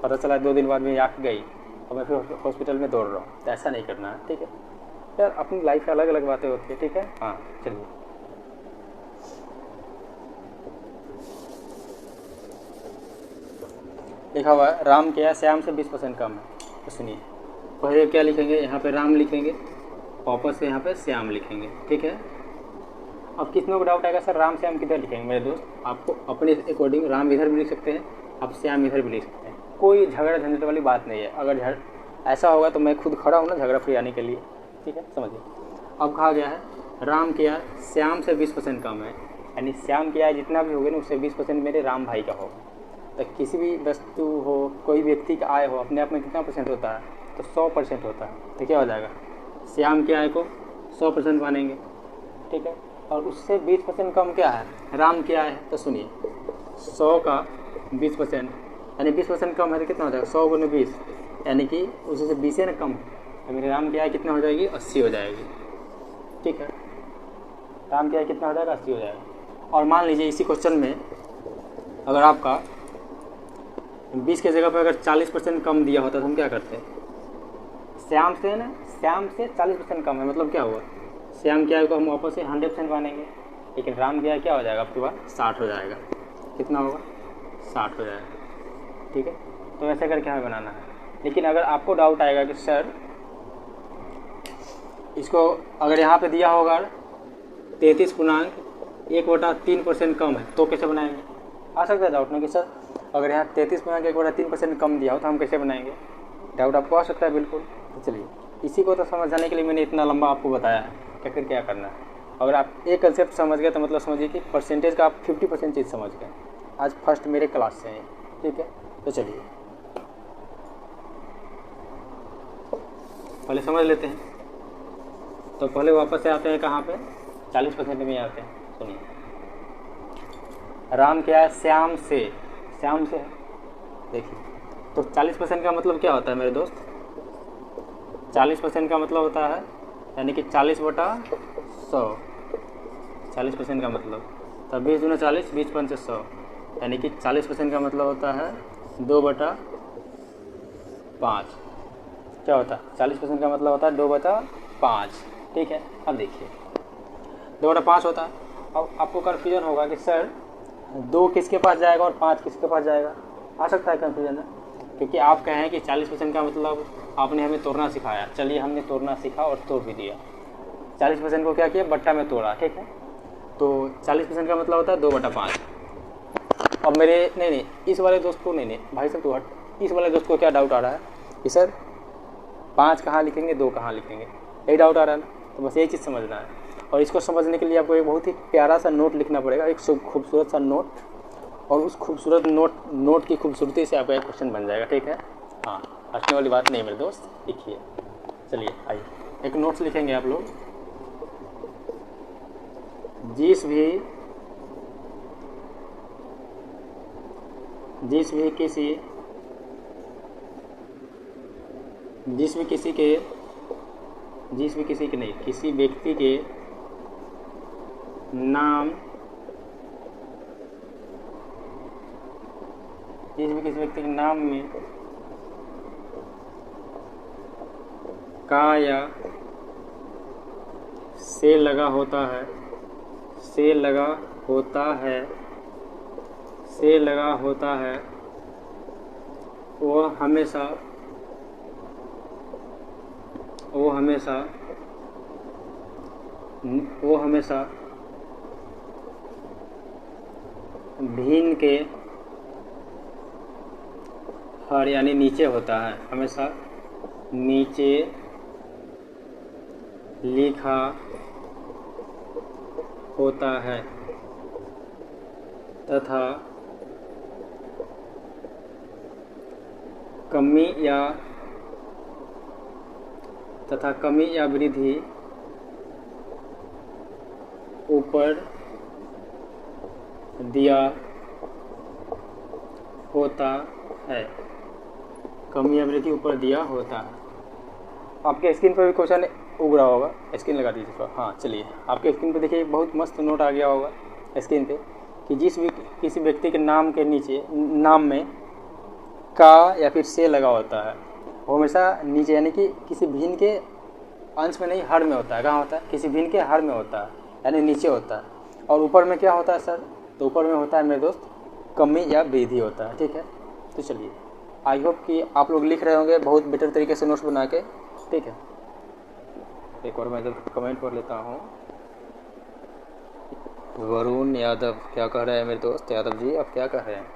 पता चला 2 दिन बाद मेरी आँख गई और मैं फिर हॉस्पिटल में दौड़ रहा हूँ, तो ऐसा नहीं करना है, ठीक है यार। अपनी लाइफ में अलग अलग बातें होती है, ठीक है। हाँ चलिए, लिखा हुआ है राम क्या है श्याम से 20% कम है। तो सुनिए, पहले क्या लिखेंगे, यहाँ पे राम लिखेंगे, वापस से यहाँ पे श्याम लिखेंगे, ठीक है। अब कितनों को डाउट आएगा सर राम श्याम किधर लिखेंगे, मेरे दोस्त आपको अपने अकॉर्डिंग राम इधर भी लिख सकते हैं, आप श्याम इधर भी लिख सकते हैं, कोई झगड़ा झंझट वाली बात नहीं है। अगर ऐसा होगा तो मैं खुद खड़ा हूँ ना झगड़ा फ्री आने के लिए, ठीक है, समझिए। अब कहा गया है राम क्या श्याम से 20% कम है, यानी श्याम क्या है जितना भी होगा ना उससे 20% मेरे राम भाई का होगा। तो किसी भी वस्तु हो, कोई व्यक्ति का आय हो, अपने आप में कितना % होता है, तो 100% होता है। तो क्या हो जाएगा, श्याम के आय को 100% मानेंगे, ठीक है। और उससे 20% कम क्या है, राम क्या है। तो सुनिए, 100 का 20% यानी 20% कम है तो कितना हो जाएगा, 100 × 20 यानी कि उससे 20 है ना कम, तो मेरे राम की आय कितना हो जाएगी, 80 हो जाएगी, ठीक है। राम की आय कितना हो जाएगा, 80 हो जाएगा। और मान लीजिए इसी क्वेश्चन में अगर आपका 20 के जगह पर अगर 40% कम दिया होता तो हम क्या करते हैं, श्याम से ना, श्याम से 40% कम है, मतलब क्या हुआ, श्याम की आय को हम वापस से 100% मानेंगे, लेकिन राम की आय क्या हो जाएगा आपके पास, 60 हो जाएगा। कितना होगा, 60 हो जाएगा, ठीक है। तो ऐसे करके हमें बनाना है। लेकिन अगर आपको डाउट आएगा कि सर इसको अगर यहाँ पे दिया होगा 33.1/3% कम है तो कैसे बनाएंगे, आ सकता है डाउट में कि सर अगर यहाँ 33.1/3% कम दिया हो तो हम कैसे बनाएंगे, डाउट आपको आ सकता है बिल्कुल। तो चलिए, इसी को तो समझाने के लिए मैंने इतना लंबा आपको बताया है कि फिर क्या करना है। अगर आप एक कंसेप्ट समझ गए तो मतलब समझिए कि परसेंटेज का आप 50% चीज़ समझ गए। आज फर्स्ट मेरे क्लास से हैं, ठीक है। तो चलिए पहले समझ लेते हैं। तो पहले वापस से आते हैं कहाँ पे, 40% में आते हैं। सुनिए, राम क्या है श्याम से, श्याम से देखिए, तो 40% का मतलब क्या होता है मेरे दोस्त, 40% का मतलब होता है यानी कि 40/100, 40% का मतलब, तब 20 × 40 20 × 5 100, यानी कि 40% का मतलब होता है 2/5। क्या होता है, 40% का मतलब होता है 2/5, ठीक है। अब देखिए 2/5 होता है। अब आपको कन्फ्यूजन होगा कि सर 2 किसके पास जाएगा और 5 किसके पास जाएगा, आ सकता है कन्फ्यूजन है, क्योंकि आप कहें कि 40% का मतलब आपने हमें तोड़ना सिखाया। चलिए हमने तोड़ना सीखा और तोड़ भी दिया, 40% को क्या किया, बट्टा में तोड़ा, ठीक है। तो 40% का मतलब होता है 2/5। अब मेरे नहीं इस वाले दोस्त को नहीं भाई साहब तो हट, इस वाले दोस्त को क्या डाउट आ रहा है कि सर 5 कहाँ लिखेंगे, 2 कहाँ लिखेंगे, यही डाउट आ रहा है ना। तो बस यही चीज़ समझना है, और इसको समझने के लिए आपको एक बहुत ही प्यारा सा नोट लिखना पड़ेगा, एक खूबसूरत सा नोट, और उस खूबसूरत नोट की खूबसूरती से आपका एक क्वेश्चन बन जाएगा, ठीक है। हाँ, हंसने वाली बात नहीं मेरे दोस्त, लिखिए। चलिए आइए एक नोट्स लिखेंगे आप लोग। जिस भी किसी व्यक्ति के नाम, किसी व्यक्ति के नाम में का या से लगा होता है, वो हमेशा भिन्न के हर यानी नीचे होता है, हमेशा नीचे लिखा होता है तथा कमी या वृद्धि ऊपर दिया होता है, कमी या वृद्धि ऊपर दिया होता है। आपके स्क्रीन पर भी क्वेश्चन उग रहा होगा, स्क्रीन लगा दीजिए थोड़ा। हाँ चलिए, आपके स्क्रीन पे देखिए बहुत मस्त नोट आ गया होगा स्क्रीन पे कि जिस भी किसी व्यक्ति के नाम के नीचे नाम में का या फिर से लगा होता है वो हमेशा नीचे यानी कि किसी भिन्न के अंश में नहीं, हर में होता है। कहाँ होता है? किसी भिन्न के हर में होता है, यानी नीचे होता है। और ऊपर में क्या होता है सर? तो ऊपर में होता है मेरे दोस्त कमी या वृद्धि होता है। ठीक है, तो चलिए, आई होप कि आप लोग लिख रहे होंगे बहुत बेटर तरीके से नोट्स बना के। ठीक है, एक और मैं जब कमेंट पढ़ लेता हूँ। वरुण यादव क्या कह रहे हैं मेरे दोस्त? यादव जी आप क्या कह रहे हैं?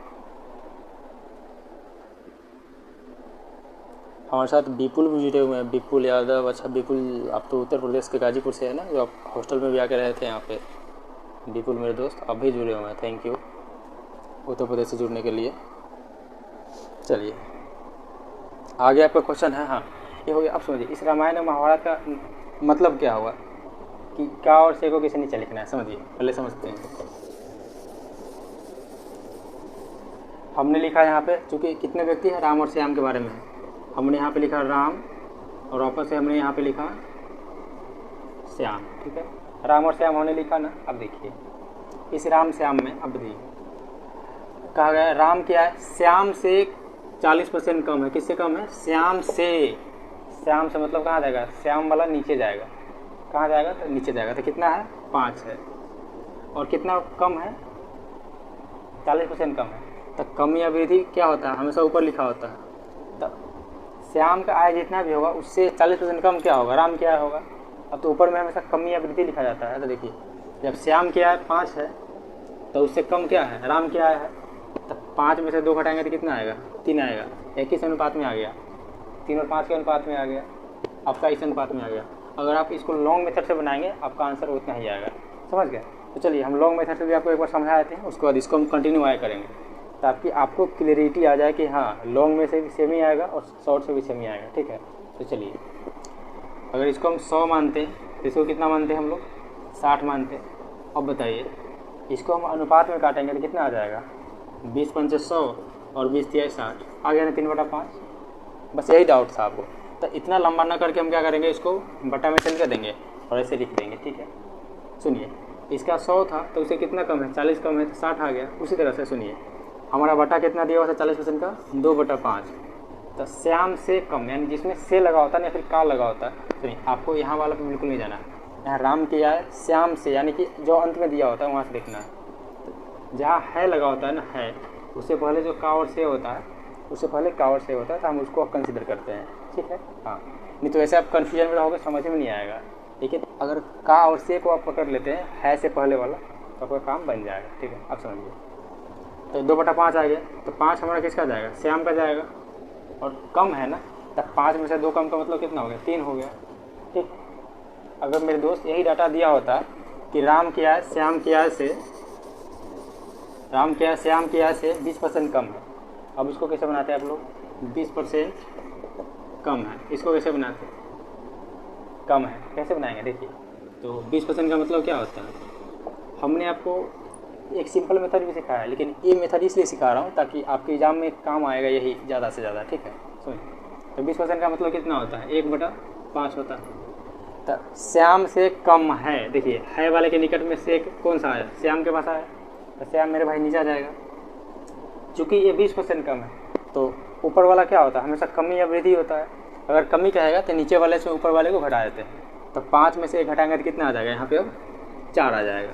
हमारे साथ विपुल भी जुड़े हुए हैं, विपुल यादव। अच्छा विपुल, आप तो उत्तर प्रदेश के गाजीपुर से है ना, जो आप हॉस्टल में भी आके रहे थे यहाँ पे। विपुल मेरे दोस्त आप भी जुड़े हुए हैं, थैंक यू उत्तर प्रदेश से जुड़ने के लिए। चलिए आगे आपका क्वेश्चन है। हाँ ये हो गया। अब समझिए, इस रामायण और महाभारत का मतलब क्या हुआ कि का और से को किसे नीचे लिखना है। समझिए, पहले समझते हैं। हमने लिखा यहाँ पे, चूँकि कितने व्यक्ति हैं राम और श्याम के बारे में, हमने यहाँ पे लिखा राम और वापस से हमने यहाँ पे लिखा श्याम। ठीक है, राम और श्याम हमने लिखा ना। अब देखिए इस राम श्याम में अब देखिए कहा गया राम क्या है? श्याम से 40% कम है। किससे कम है? श्याम से। श्याम से मतलब कहाँ जाएगा? श्याम वाला नीचे जाएगा। कहाँ जाएगा? तो नीचे जाएगा। तो कितना है? 5 है। और कितना कम है? 40% कम है। तो कम या वृद्धि क्या होता है? हमेशा ऊपर लिखा होता है। तो श्याम का आय जितना भी होगा उससे 40% कम क्या होगा? राम क्या होगा? अब तो ऊपर में हमेशा कमी या वृद्धि लिखा जाता है। तो देखिए जब श्याम की आय 5 है तो उससे कम क्या है? राम की आय है। तो 5 में से 2 घटाएंगे तो कितना आएगा? 3 आएगा। 21 अनुपात में आ गया, 3 और 5 के अनुपात में आ गया, आपका इस अनुपात में आ गया। अगर आप इसको लॉन्ग मेथड से बनाएंगे आपका आंसर उतना ही आएगा। समझ गए? तो चलिए हम लॉन्ग मेथड से भी आपको एक बार समझाए थे, उसके बाद इसको हम कंटिन्यू आया करेंगे ताकि आपको क्लियरिटी आ जाए कि हाँ लॉन्ग में से भी सेम ही आएगा और शॉर्ट से भी सेम ही आएगा। ठीक है, तो चलिए अगर इसको हम 100 मानते हैं तो इसको कितना मानते हैं हम लोग? 60 मानते हैं। अब बताइए इसको हम अनुपात में काटेंगे तो कितना आ जाएगा? 20 पंचे 100 और 20 तिया 60 आ गया ना, 3/5। बस यही डाउट था आपको। तो इतना लंबा ना करके हम क्या करेंगे, इसको बटा में चेंज कर देंगे और ऐसे लिख देंगे। ठीक है, सुनिए इसका 100 था तो उसे कितना कम है? 40 कम है तो 60 आ गया। उसी तरह से सुनिए हमारा बटा कितना दिया हुआ था 40% का? 2/5। तो श्याम से कम यानी जिसमें से लगा होता है या फिर का लगा होता है। सुनिए आपको यहाँ वाला पे बिल्कुल नहीं जाना है, यहाँ राम किया है श्याम से यानी कि जो अंत में दिया होता है वहाँ से देखना है। जहाँ है लगा होता है ना, है उससे पहले जो का और से होता है, उससे पहले का और से होता है तो हम उसको कंसिडर करते हैं। ठीक है, हाँ नहीं तो ऐसे आप कन्फ्यूजन में रहोगे, समझ में नहीं आएगा। लेकिन अगर का और से को आप पकड़ लेते हैं है से पहले वाला तो आपका काम बन जाएगा। ठीक है, आप समझिए। तो 2/5 आ गया। तो 5 हमारा किसका जाएगा? श्याम का जाएगा। और कम है ना, तो 5 में से 2 कम का मतलब कितना हो गया? 3 हो गया। ठीक, अगर मेरे दोस्त यही डाटा दिया होता कि राम की आय श्याम की आय से श्याम की आय से 20% कम है। अब इसको कैसे बनाते हैं आप लोग? 20% कम है, इसको कैसे बनाते हैं? कम है कैसे बनाएंगे? देखिए तो 20% का मतलब क्या होता है? हमने आपको एक सिंपल मेथड भी सिखाया है, लेकिन ये मेथड इसलिए सिखा रहा हूँ ताकि आपके एग्जाम में काम आएगा यही ज़्यादा से ज़्यादा। ठीक है, सुनिए तो 20% का मतलब कितना होता है? 1/5 होता है। तो श्याम से कम है, देखिए है वाले के निकट में से कौन सा आया? श्याम के पास आया, तो श्याम मेरे भाई नीचे आ जाएगा। चूँकि ये 20% कम है तो ऊपर वाला क्या होता है? हमेशा कमी या वृद्धि होता है। अगर कमी कहेगा तो नीचे वाले से ऊपर वाले को घटा देते हैं। तो 5 में से 1 घटाएंगे तो कितना आ जाएगा? यहाँ पे अब 4 आ जाएगा,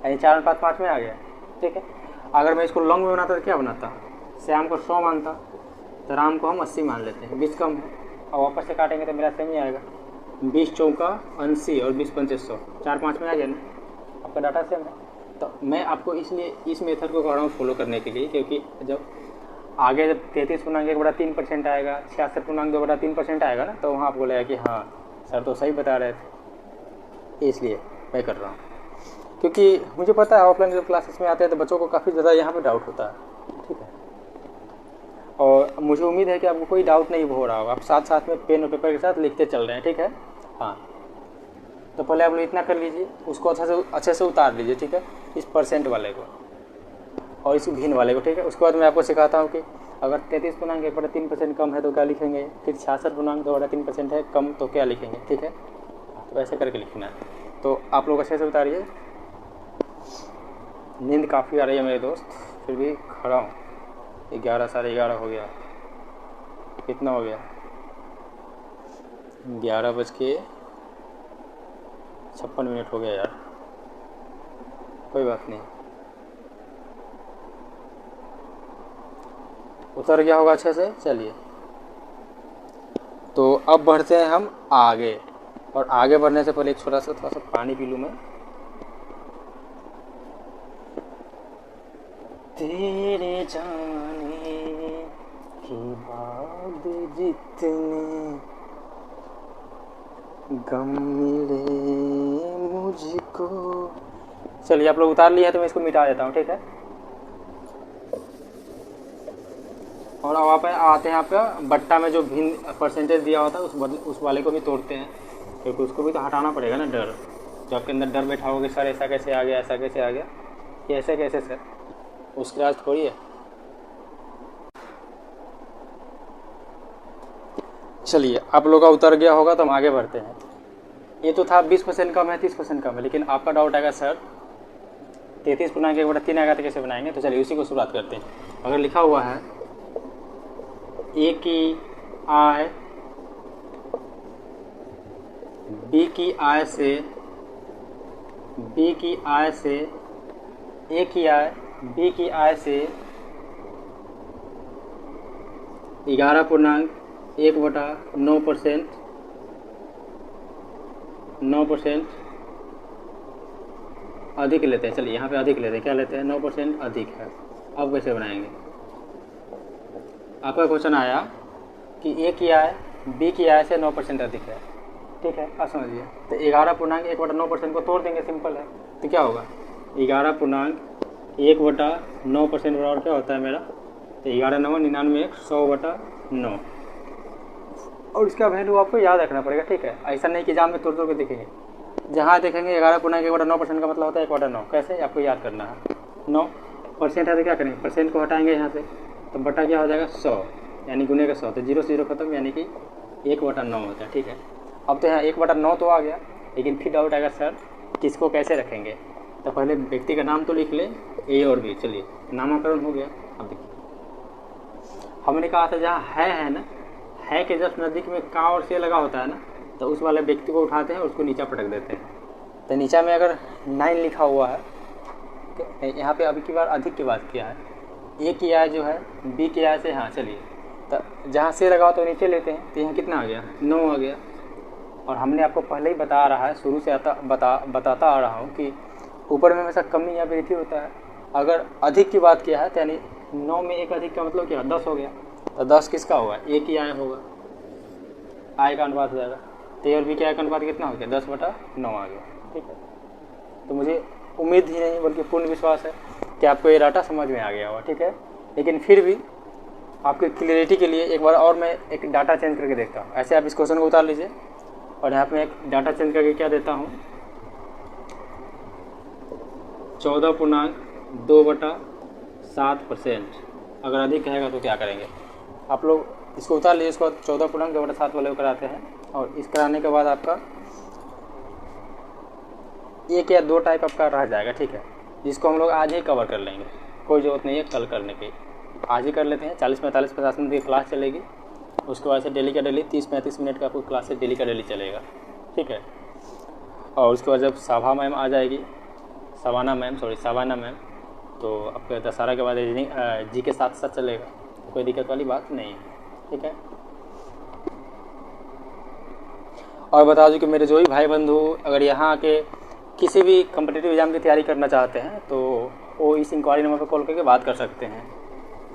यानी 4/5 में आ गया। ठीक है, अगर मैं इसको लॉन्ग में बनाता तो क्या बनाता? श्याम को 100 मानता तो राम को हम 80 मान लेते हैं, 20 कम है। और वापस से काटेंगे तो मेरा सेम ही आएगा, 20 चौका 80 और 20 पंचे 100, 4-5 में आ गया ना, आपका डाटा सेम है। तो मैं आपको इसलिए इस मेथड को कह रहा हूँ फॉलो करने के लिए, क्योंकि जब आगे जब 33.1/3% आएगा, 66.2/3% आएगा ना, तो वहाँ आपको लगेगा कि हाँ सर तो सही बता रहे थे। इसलिए मैं कर रहा हूँ, क्योंकि मुझे पता है ऑफलाइन जब क्लासेस में आते हैं तो बच्चों को काफ़ी ज़्यादा यहाँ पे डाउट होता है। ठीक है, और मुझे उम्मीद है कि आपको कोई डाउट नहीं हो रहा होगा, आप साथ साथ में पेन और पेपर के साथ लिखते चल रहे हैं। ठीक है, हाँ तो पहले आप लोग इतना कर लीजिए, उसको अच्छे से उतार लीजिए। ठीक है, इस परसेंट वाले को और इस भिन्न वाले को, ठीक है। उसके बाद मैं आपको सिखाता हूँ कि अगर 33.1/3% कम है तो क्या लिखेंगे, फिर 66.2/3% है कम तो क्या लिखेंगे, ठीक है। तो ऐसे करके लिखना है। तो आप लोग अच्छे से उतारिए। नींद काफ़ी आ रही है मेरे दोस्त, फिर भी खड़ा हूँ। 11 11:30 हो गया। कितना हो गया, 11:56 हो गया यार। कोई बात नहीं, उतर गया होगा अच्छे से। चलिए, तो अब बढ़ते हैं हम आगे। और आगे बढ़ने से पहले एक थोड़ा सा पानी पी लूँ मैं। तेरे जाने के बाद जितने गम मिले मुझको। चलिए, आप लोग उतार लिए हैं तो मैं इसको मिटा देता हूँ, ठीक है। और अब आप आते हैं आपका बट्टा में जो भिन्न परसेंटेज दिया होता है उस वाले को भी तोड़ते हैं, क्योंकि उसको भी तो हटाना पड़ेगा ना। डर, जो आपके अंदर डर बैठा होगा, सर ऐसा कैसे आ गया, ऐसा कैसे आ गया, ये ऐसे कैसे सर, उसके राज थोड़ी है। चलिए, आप लोग का उतर गया होगा तो हम आगे बढ़ते हैं। ये तो था 20% कम है, 30% कम है, लेकिन आपका डाउट आएगा सर 33.1/3 आएगा तो कैसे बनाएंगे। तो चलिए उसी को शुरुआत करते हैं। अगर लिखा हुआ है ए की आय बी की आय से, बी की आय से, ए की आय बी की आय से 11.1/9%, 9% अधिक लेते हैं। चलिए यहाँ पे अधिक लेते हैं, क्या लेते हैं, 9% अधिक है। अब कैसे बनाएंगे। आपका क्वेश्चन आया कि ए की आय बी की आय से 9% अधिक है, ठीक है। अब समझिए, तो 11.1/9% को तोड़ देंगे, सिंपल है। तो क्या होगा, 11.1/9% बराबर क्या होता है मेरा, तो 11 9 99 100/9। और इसका वैल्यू आपको याद रखना पड़ेगा, ठीक है। ऐसा नहीं कि एग्जाम में तोड़ के देखेंगे, जहाँ देखेंगे 11.1/9% का मतलब होता है 1/9। कैसे, आपको याद करना है। 9% है तो क्या करेंगे, परसेंट को हटाएंगे यहाँ से, तो बटा क्या हो जाएगा 100, यानी गुने का 100, तो 0 से 0 खत्म, यानी कि 1/9 होता है, ठीक है। अब तो यहाँ 1/9 तो आ गया, लेकिन फिर डाउट आएगा सर किसको कैसे रखेंगे। तो पहले व्यक्ति का नाम तो लिख ले, ए और बी। चलिए, नामकरण हो गया। अब देखिए, हमने कहा था जहाँ है ना, है के जस्ट नज़दीक में का और से लगा होता है ना, तो उस वाले व्यक्ति को उठाते हैं और उसको नीचा पटक देते हैं। तो नीचा में अगर 9 लिखा हुआ है, तो यहाँ पे अभी की बार अधिक की बात किया है। ए की आय जो है बी की आय से, हाँ चलिए, तो जहाँ से लगा हो तो नीचे लेते हैं। तो यहाँ कितना आ गया, 9 आ गया। और हमने आपको पहले ही बता रहा है, शुरू से बताता आ रहा हूँ कि ऊपर में हमेशा कमी या वृद्धि होता है। अगर अधिक की बात किया है तो यानी 9 में एक अधिक का मतलब क्या, 10 हो गया। तो 10 किसका होगा, ए की आय होगा, आय का अनुपात हो जाएगा। तो ए और बी की आय का अनुपात कितना हो गया, 10/9 आ गया, ठीक है। तो मुझे उम्मीद ही नहीं बल्कि पूर्ण विश्वास है कि आपको ये डाटा समझ में आ गया होगा, ठीक है। लेकिन फिर भी आपकी क्लियरिटी के लिए एक बार और मैं एक डाटा चेंज करके देखता हूँ। ऐसे आप इस क्वेश्चन को उतार लीजिए और यहाँ पे एक डाटा चेंज करके क्या देता हूँ, 14.2/7%। अगर अधिक रहेगा तो क्या करेंगे, आप लोग इसको उतार लीजिए। इसको 14.2/7 वाले को कराते हैं। और इस कराने के बाद आपका एक या दो टाइप आपका रह जाएगा, ठीक है, जिसको हम लोग आज ही कवर कर लेंगे। कोई ज़रूरत नहीं है कल करने की, आज ही कर लेते हैं। 40 45 50 मिनट की क्लास चलेगी। उसके बाद से डेली का डेली 30-35 मिनट का आपको क्लास से डेली का डेली चलेगा, ठीक है। और उसके बाद जब साभा मैम आ जाएगी, साबाना मैम, तो आपके दशहरा के बाद जी के साथ साथ चलेगा, कोई दिक्कत वाली बात नहीं है, ठीक है। और बता दूं कि मेरे जो भी भाई बंधु अगर यहाँ आके किसी भी कम्पिटिटिव एग्जाम की तैयारी करना चाहते हैं तो वो इस इंक्वायरी नंबर पर कॉल करके बात कर सकते हैं,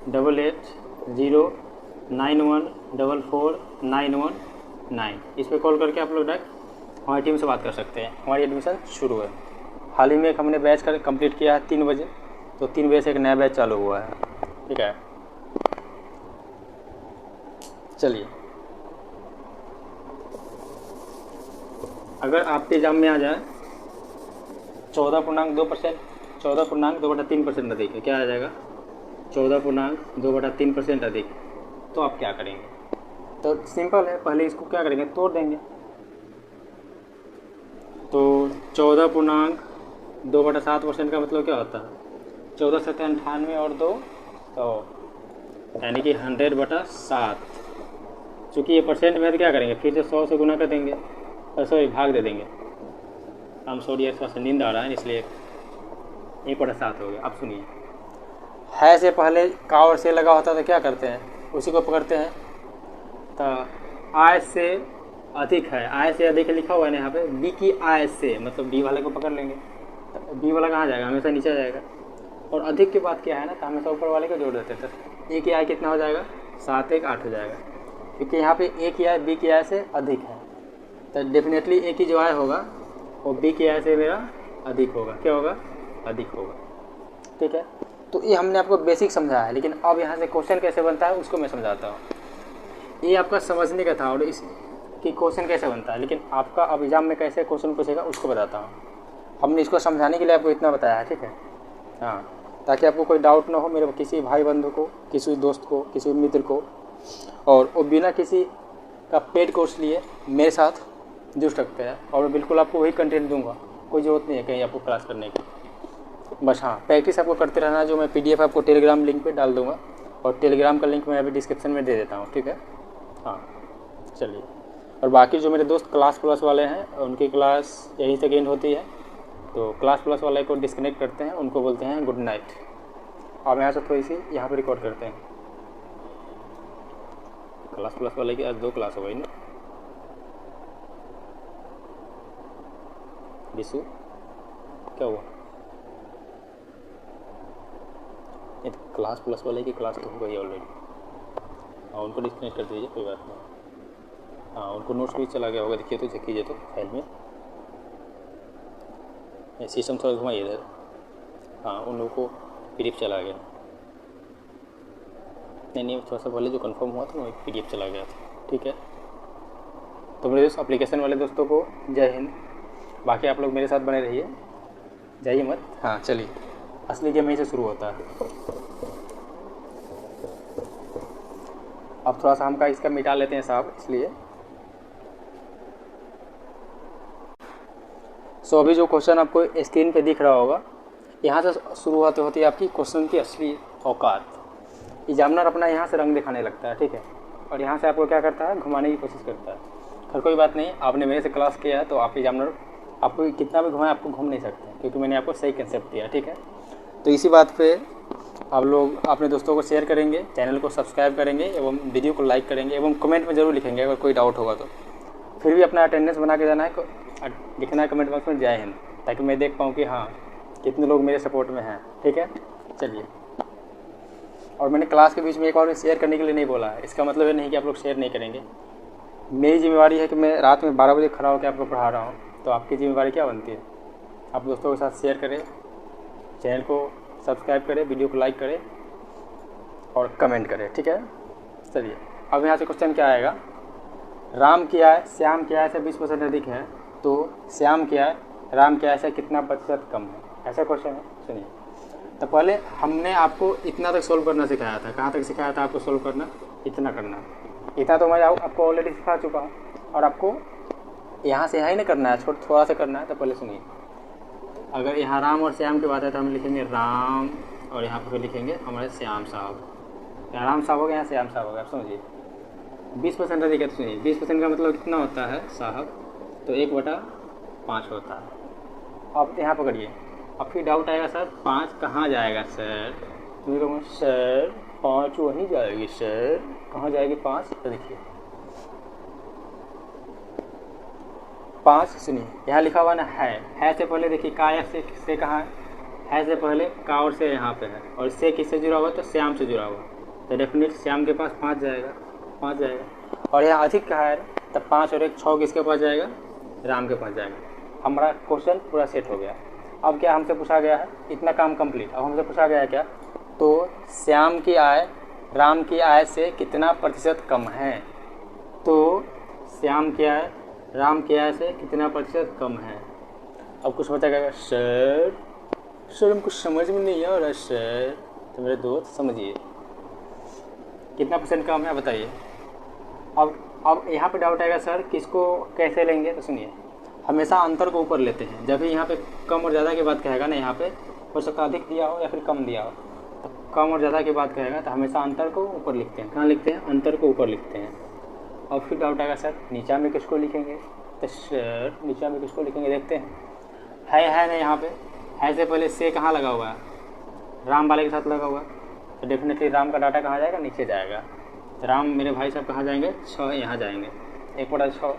8809144919। इस पर कॉल करके आप लोग डायरेक्ट हमारी टीम से बात कर सकते हैं। हमारी एडमिशन शुरू है। हाल ही में एक हमने बैच कर कंप्लीट किया है 3 बजे, तो 3 बजे से एक नया बैच चालू हुआ है, ठीक है। चलिए, अगर आपके एग्जाम में आ जाए 14.2% 14.2/3% अधिक है, क्या आ जाएगा 14.2/3% अधिक, तो आप क्या करेंगे? तो सिंपल है, पहले इसको क्या करेंगे, तोड़ देंगे। तो 14.2/7% का मतलब क्या होता है, 14 7 98 और 2 100, यानी कि 100/7। चूँकि ये परसेंट में, तो क्या करेंगे, फिर से 100 से गुना कर देंगे, और सॉरी भाग दे देंगे। हम सॉरी यार, थोड़ा सा नींद आ रहा है इसलिए 1/7 हो गया। अब सुनिए, है से पहले का और से लगा होता तो क्या करते हैं, उसी को पकड़ते हैं। तो आय से अधिक है, आय से अधिक लिखा हुआ है ना यहाँ पे, बी की आय से, मतलब बी वाले को पकड़ लेंगे। तो बी वाला कहाँ जाएगा, हमेशा नीचे जाएगा। और अधिक की बात क्या है ना, तो हमेशा ऊपर वाले को जोड़ देते हैं। तो ए की आय कितना हो जाएगा, 7 1 8 हो जाएगा, क्योंकि यहाँ पे ए की आय बी की आय से अधिक है। तो डेफिनेटली ए की जो आय होगा वो बी की आय से मेरा अधिक होगा। क्या होगा, अधिक होगा। ठीक है, तो ये हमने आपको बेसिक समझाया है, लेकिन अब यहाँ से क्वेश्चन कैसे बनता है उसको मैं समझाता हूँ। ये आपका समझने का था, और इस कि क्वेश्चन कैसे बनता है, लेकिन आपका अब एग्जाम में कैसे क्वेश्चन पूछेगा उसको बताता हूँ। हमने इसको समझाने के लिए आपको इतना बताया है, ठीक है। हाँ, ताकि आपको कोई डाउट ना हो, मेरे किसी भाई बंधु को, किसी दोस्त को, किसी मित्र को, और वो बिना किसी का पेड कोर्स लिए मेरे साथ जुड़ सकते हैं, और बिल्कुल आपको वही कंटेंट दूंगा। कोई ज़रूरत नहीं है कहीं आपको क्लास करने की, बस हाँ प्रैक्टिस आपको करते रहना। जो मैं PDF आपको टेलीग्राम लिंक पे डाल दूंगा, और टेलीग्राम का लिंक मैं अभी डिस्क्रिप्शन में दे देता हूँ, ठीक है। हाँ चलिए, और बाकी जो मेरे दोस्त क्लास प्लस वाले हैं उनकी क्लास यहीं से एंड होती है। तो क्लास प्लस वाले को डिस्कनेक्ट करते हैं, उनको बोलते हैं गुड नाइट। अब यहाँ से थोड़ी सी यहाँ पर रिकॉर्ड करते हैं। क्लास प्लस वाले की आज 2 क्लास हो गई ना। बिशु क्या हुआ, ये तो क्लास प्लस वाले की क्लास तो हो गई ऑलरेडी। हाँ उनको डिस्कनेक्ट कर दीजिए, कोई बात नहीं। हाँ उनको नोट्स भी चला गया होगा, देखिए तो चेक कीजिए तो फाइल में। सिस्टम थोड़ा घुमाइए इधर। हाँ उन लोगों को PDF चला गया। नहीं थोड़ा सा पहले जो कंफर्म हुआ था वो PDF चला गया था, ठीक है। तो मेरे दोस्त एप्लीकेशन वाले दोस्तों को जय हिंद। बाकी आप लोग मेरे साथ बने रहिए, जाइए मत। हाँ चलिए, असली गेम यहीं से शुरू होता है। अब थोड़ा सा हमका इसका मिटा लेते हैं साहब, इसलिए सो अभी जो क्वेश्चन आपको स्क्रीन पे दिख रहा होगा, यहाँ से शुरुआत होती है आपकी क्वेश्चन की असली औकात। एग्जामिनर अपना यहाँ से रंग दिखाने लगता है, ठीक है, और यहाँ से आपको क्या करता है, घुमाने की कोशिश करता है। खैर कोई बात नहीं, आपने मेरे से क्लास किया है तो आप एग्जामिनर आपको कितना भी घुमाए आपको घूम नहीं सकते, क्योंकि मैंने आपको सही कंसेप्ट दिया, ठीक है। तो इसी बात पे आप लोग अपने दोस्तों को शेयर करेंगे, चैनल को सब्सक्राइब करेंगे, एवं वीडियो को लाइक करेंगे, एवं कमेंट में ज़रूर लिखेंगे अगर कोई डाउट होगा तो। फिर भी अपना अटेंडेंस बना के जाना है, लिखना है कमेंट बॉक्स में जय हिंद, ताकि मैं देख पाऊँ कि हाँ कितने लोग मेरे सपोर्ट में हैं, ठीक है। चलिए, और मैंने क्लास के बीच में एक और शेयर करने के लिए नहीं बोला है, इसका मतलब ये नहीं कि आप लोग शेयर नहीं करेंगे। मेरी जिम्मेवारी है कि मैं रात में 12 बजे खड़ा होकर आपको पढ़ा रहा हूँ, तो आपकी जिम्मेवारी क्या बनती है, आप दोस्तों के साथ शेयर करें, चैनल को सब्सक्राइब करें, वीडियो को लाइक करें और कमेंट करें, ठीक है। चलिए, अब यहाँ से क्वेश्चन क्या आएगा, राम की आय श्याम की आय से 20% अधिक है, तो श्याम की आय राम की आय से कितना प्रतिशत कम है, ऐसा क्वेश्चन है। सुनिए, तो पहले हमने आपको इतना तक सोल्व करना सिखाया था। कहाँ तक सिखाया था आपको सोल्व करना, इतना करना। इतना तो मैं आपको ऑलरेडी सिखा चुका हूँ, और आपको यहाँ से यहाँ ही नहीं करना है, थोड़ा सा करना है। तो पहले सुनिए, अगर यहाँ राम और श्याम की बात है तो हम लिखेंगे राम, और यहाँ पर लिखेंगे हमारे श्याम साहब। यहाँ राम साहब हो गया, यहाँ श्याम साहब हो गया। आप समझिए 20% अधिक है, तो सुनिए 20% का मतलब कितना होता है साहब, तो 1/5 होता है। अब यहाँ पकड़िए, अब फिर डाउट आएगा सर 5 कहाँ जाएगा सर, तो मैं कहूँगा सर 5 वहीं जाएगी सर, कहाँ जाएगी 5, तो देखिए 5, सुनिए यहाँ लिखा हुआ ना है से पहले देखिए का या से कहाँ है से पहले का और से यहाँ पे है, और से किससे जुड़ा हुआ, तो श्याम से जुड़ा हुआ, तो डेफिनेट श्याम के पास 5 जाएगा, 5 जाएगा। और यहाँ अधिक कहा है, तब 5 और 1 6 किसके पास जाएगा, राम के पास जाएगा। हमारा क्वेश्चन पूरा सेट हो गया। अब क्या हमसे पूछा गया है, इतना काम कंप्लीट। अब हमसे पूछा गया है क्या, तो श्याम की आय राम की आय से कितना प्रतिशत कम है, तो श्याम की आय राम की आय से कितना प्रतिशत कम है। अब कुछ बचा गया सर सर हमको समझ में नहीं आ रहा सर। तो मेरे दोस्त समझिए, कितना परसेंट कम है बताइए। अब यहाँ पे डाउट आएगा सर किसको कैसे लेंगे, तो सुनिए, हमेशा अंतर को ऊपर लेते हैं। जब भी यहाँ पे कम और ज़्यादा की बात कहेगा ना, यहाँ पे हो सकता है अधिक दिया हो या फिर कम दिया हो, तो कम और ज़्यादा की बात कहेगा तो हमेशा अंतर को ऊपर लिखते हैं। कहाँ लिखते हैं? अंतर को ऊपर लिखते हैं। और फिर डाउट आएगा सर नीचा में किसको लिखेंगे, तो सर नीचा में किसको लिखेंगे देखते हैं। है ना यहाँ पे, है से पहले से कहाँ लगा हुआ है? राम वाले के साथ लगा हुआ है, तो डेफिनेटली राम का डाटा कहाँ जाएगा? नीचे जाएगा। तो राम मेरे भाई साहब कहाँ जाएंगे? 6 यहाँ जाएंगे, 1/6।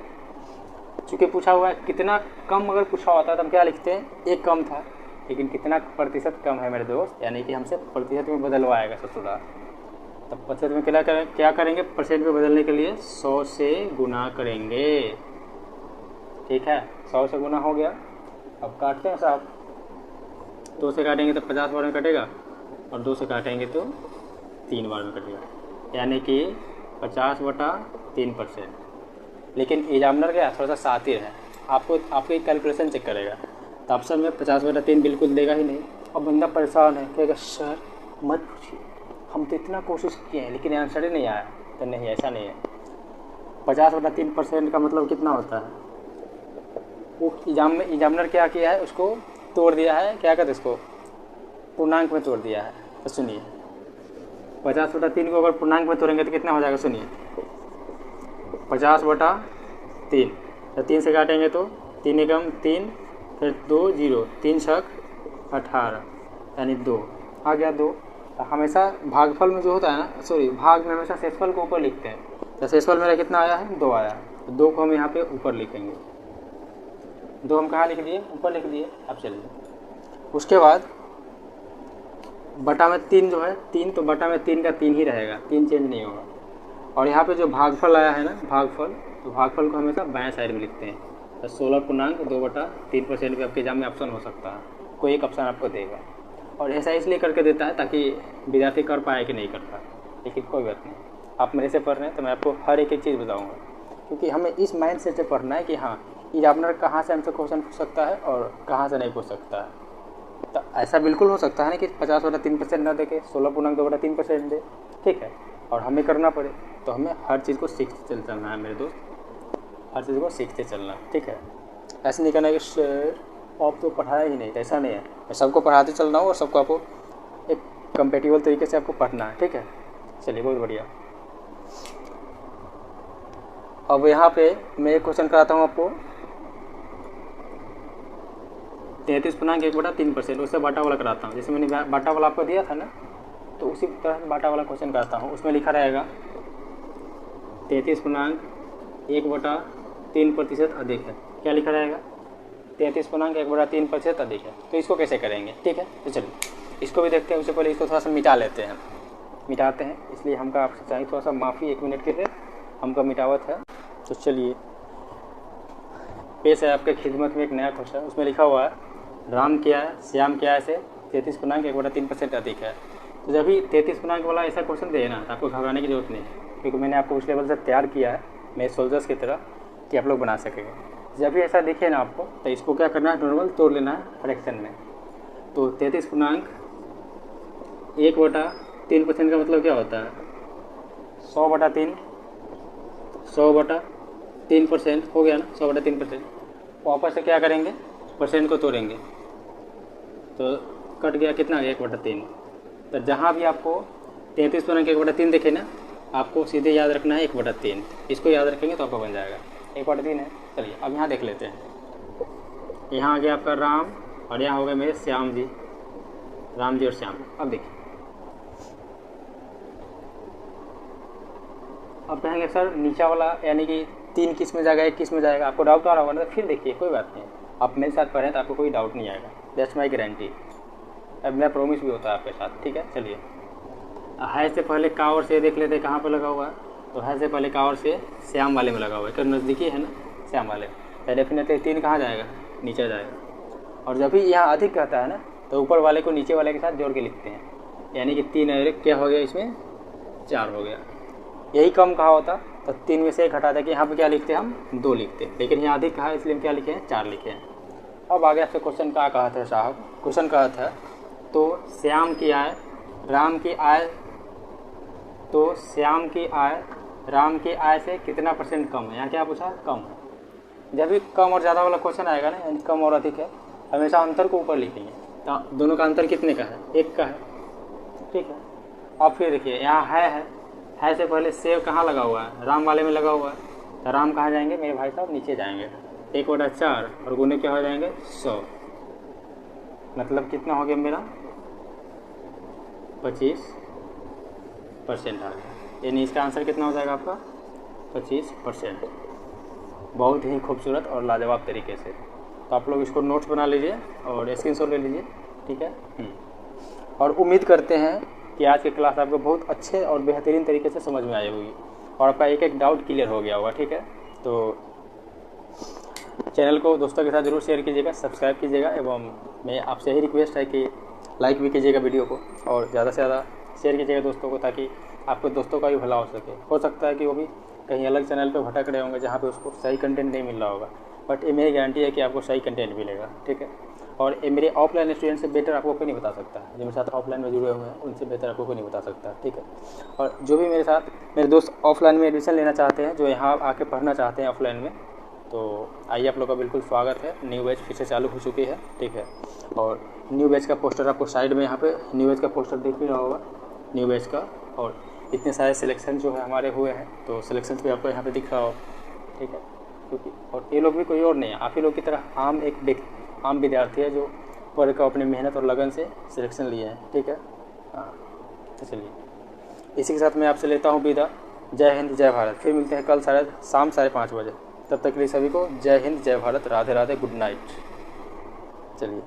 चूँकि पूछा हुआ है कितना कम, अगर पूछा होता तो हम क्या लिखते हैं? 1 कम था, लेकिन कितना प्रतिशत कम है मेरे दोस्त, यानी कि हमसे प्रतिशत में बदलवाएगा ससुरा। तो प्रतिशत में क्या करेंगे? परसेंट में बदलने के लिए 100 से गुना करेंगे। ठीक है, 100 से गुना हो गया। अब काटते हैं साहब, 2 से काटेंगे तो 50 बार में कटेगा, और 2 से काटेंगे तो 3 बार में कटेगा, यानी कि 50/3%। लेकिन एग्जामिनर क्या थोड़ा सा शातिर है, आपको कैलकुलेशन चेक करेगा, तो ऑप्शन में 50/3 बिल्कुल देगा ही नहीं। और बंदा परेशान है, कहेगा सर मत पूछिए, हम तो इतना कोशिश किए हैं लेकिन आंसर ही नहीं आया। तो नहीं, ऐसा नहीं है। 50/3% का मतलब कितना होता है? वो एग्जामिनर क्या किया है, उसको तोड़ दिया है, क्या कहते हैं इसको, पूर्णांक में तोड़ दिया है। तो सुनिए, 50/3 को अगर पूर्णांक में तोड़ेंगे तो कितना हो जाएगा? सुनिए, 50/3, तो 3 से काटेंगे तो 3 एकम 3, फिर 2 0, 3 छक 18, यानी 2 आ गया 2। तो हमेशा भागफल में जो होता है ना, भाग में हमेशा शेषफल को ऊपर लिखते हैं। तो शेषफल मेरा कितना आया है? 2 आया है, तो 2 को हम यहाँ पे ऊपर लिखेंगे। 2 हम कहाँ लिख दिए? ऊपर लिख दिए। अब चलिए, उसके बाद बटा में 3 जो है 3, तो बटा में 3 का 3 ही रहेगा, 3 चेंज नहीं होगा। और यहाँ पे जो भागफल आया है ना, भागफल, तो भागफल को हमेशा बाएं साइड में लिखते हैं। तो 16.2/3% भी आपके एग्जाम में ऑप्शन हो सकता है, कोई एक ऑप्शन आपको देगा। और ऐसा इसलिए करके देता है ताकि विद्यार्थी कर पाए कि नहीं कर पाए, लेकिन कोई बात नहीं, आप मेरे से पढ़ रहे हैं तो मैं आपको हर एक चीज़ बताऊँगा, क्योंकि हमें इस माइंड सेट से पढ़ना है कि हाँ एग्जामिनर कहाँ से हमसे क्वेश्चन पूछ सकता है और कहाँ से नहीं पूछ सकता है। तो ऐसा बिल्कुल हो सकता है ना कि 50/3% ना दे के 16.2/3% दे, ठीक है, और हमें करना पड़े। तो हमें हर चीज़ को सीखते चलना है मेरे दोस्त, हर चीज़ को सीखते चलना, ठीक है। ऐसे नहीं करना है कि सर आप तो पढ़ाया ही नहीं, ऐसा नहीं है। मैं सबको पढ़ाते चल रहा हूँ और सबको आपको एक कंपेटिबल तरीके से आपको पढ़ना है, ठीक है। चलिए, बहुत बढ़िया। अब यहाँ पे मैं एक क्वेश्चन कराता हूँ आपको, 33.1/3%, उससे बाटा वाला कराता हूँ। जैसे मैंने बाटा वाला आपको दिया था ना, तो उसी तरह बाटा वाला क्वेश्चन कराता हूँ। उसमें लिखा रहेगा 33.1/3% अधिक है। क्या लिखा रहेगा? 33.1/3% अधिक है। तो इसको कैसे करेंगे, ठीक है। तो चलिए इसको भी देखते हैं। उससे पहले इसको थोड़ा सा मिटा लेते हैं, मिटाते हैं, इसलिए हमका आपसे चाहिए थोड़ा सा माफ़ी, 1 मिनट के लिए हमका मिटावत है। तो चलिए, पेश है आपके खिदमत में एक नया क्वेश्चन। उसमें लिखा हुआ है राम क्या है, श्याम क्या है से 33.1/3% अधिक है। तो जब भी 33 पूर्णांक वाला ऐसा क्वेश्चन दे ना, तो आपको घबराने की जरूरत नहीं, क्योंकि मैंने आपको उस लेवल से तैयार किया है मेरे सोल्जर्स की तरह कि आप लोग बना सकेंगे। जब भी ऐसा दिखे ना आपको, तो इसको क्या करना है, नॉर्मल तोड़ लेना है फ्रैक्शन में। तो 33.1/3% का मतलब क्या होता है? 100/3, 100/3% हो गया ना, 100/3%। वापस से क्या करेंगे, परसेंट को तोड़ेंगे, तो कट गया कितना, 1/3। तो जहाँ भी आपको 33.1/3 देखे ना, आपको सीधे याद रखना है 1/3। इसको याद रखेंगे तो आपका बन जाएगा 1/3 है। चलिए अब यहाँ देख लेते हैं। यहाँ आ गया आपका राम और यहाँ हो गए मेरे श्याम जी, राम जी और श्याम। अब देखिए, अब कहेंगे सर नीचा वाला यानी कि 3 किस में जाएगा, 1 किस में जाएगा, आपको डाउट आ रहा होगा ना। तो फिर देखिए, कोई बात नहीं, आप मेरे साथ पढ़ें तो आपको कोई डाउट नहीं आएगा, दैट्स माई गारंटी। अब मेरा प्रॉमिस भी होता है आपके साथ, ठीक है। चलिए, है से पहले का और से देख लेते हैं कहाँ पर लगा हुआ है। तो है से पहले का और से श्याम वाले में लगा हुआ है, क्योंकि नज़दीकी है ना श्याम वाले। तो डेफिनेटली 3 कहाँ जाएगा, नीचे जाएगा। और जब भी यहाँ अधिक कहता है ना, तो ऊपर वाले को नीचे वाले के साथ जोड़ के लिखते हैं, यानी कि 3 और 1 क्या हो गया, इसमें 4 हो गया। यही कम कहा होता तो 3 में से 1 हटा दे के यहाँ पर क्या लिखते हैं हम, 2 लिखते हैं, लेकिन यहाँ अधिक कहा इसलिए हम क्या लिखे हैं, 4 लिखे हैं। अब आगे आपसे क्वेश्चन क्या कहा था साहब, क्वेश्चन कहा था तो श्याम की आय राम की आय, तो श्याम की आय राम की आय से कितना % कम है। यहाँ क्या पूछा, कम है। जब भी कम और ज़्यादा वाला क्वेश्चन आएगा ना, यानी कम और अधिक है, हमेशा अंतर को ऊपर लिखेंगे। तो दोनों का अंतर कितने का है, 1 का है, ठीक है। अब फिर देखिए यहाँ है से पहले सेव कहाँ लगा हुआ है, राम वाले में लगा हुआ है, तो राम कहाँ जाएंगे मेरे भाई साहब, नीचे जाएंगे। 1/4 और गुने क्या हो जाएंगे 100, मतलब कितना हो गया मेरा 25% आ गया। यानी इसका आंसर कितना हो जाएगा आपका 25%। बहुत ही खूबसूरत और लाजवाब तरीके से। तो आप लोग इसको नोट्स बना लीजिए और स्क्रीनशॉट ले लीजिए, ठीक है। और उम्मीद करते हैं कि आज की क्लास आपको बहुत अच्छे और बेहतरीन तरीके से समझ में आई होगी और आपका एक एक डाउट क्लियर हो गया होगा, ठीक है। तो चैनल को दोस्तों के साथ ज़रूर शेयर कीजिएगा, सब्सक्राइब कीजिएगा एवं मैं आपसे ही रिक्वेस्ट है कि लाइक भी कीजिएगा वीडियो को और ज़्यादा से ज़्यादा शेयर कीजिएगा दोस्तों को, ताकि आपके दोस्तों का भी भला हो सके। हो सकता है कि वो भी कहीं अलग चैनल पे भटक रहे होंगे जहाँ पे उसको सही कंटेंट नहीं मिल रहा होगा, बट ये मेरी गारंटी है कि आपको सही कंटेंट मिलेगा, ठीक है। और ये मेरे ऑफलाइन स्टूडेंट से बेटर आपको कोई नहीं बता सकता, जो मेरे साथ ऑफलाइन में जुड़े हुए हैं उनसे बेहतर आपको कोई नहीं बता सकता, ठीक है। और जो भी मेरे दोस्त ऑफलाइन में एडमिशन लेना चाहते हैं, जो यहाँ आके पढ़ना चाहते हैं ऑफलाइन में, तो आइए आप लोग का बिल्कुल स्वागत है। न्यू बैच फिर से चालू हो चुकी है, ठीक है। और न्यू बैच का पोस्टर आपको साइड में यहाँ पे न्यू बैच का पोस्टर दिख भी रहा होगा, न्यू बैच का। और इतने सारे सिलेक्शन जो है हमारे हुए हैं, तो सिलेक्शन भी आपको यहाँ पे दिख रहा हो, ठीक है। क्योंकि और ये लोग भी कोई और नहीं है, आप ही लोग की तरह आम विद्यार्थी है जो पढ़ कर अपनी मेहनत और लगन से सिलेक्शन लिए हैं, ठीक है। हाँ, तो चलिए इसी के साथ मैं आपसे लेता हूँ विदा। जय हिंद, जय भारत। फिर मिलते हैं कल शाम 5:30 बजे। तब तक के लिए सभी को जय हिंद, जय भारत, राधे राधे, गुड नाइट। चलिए।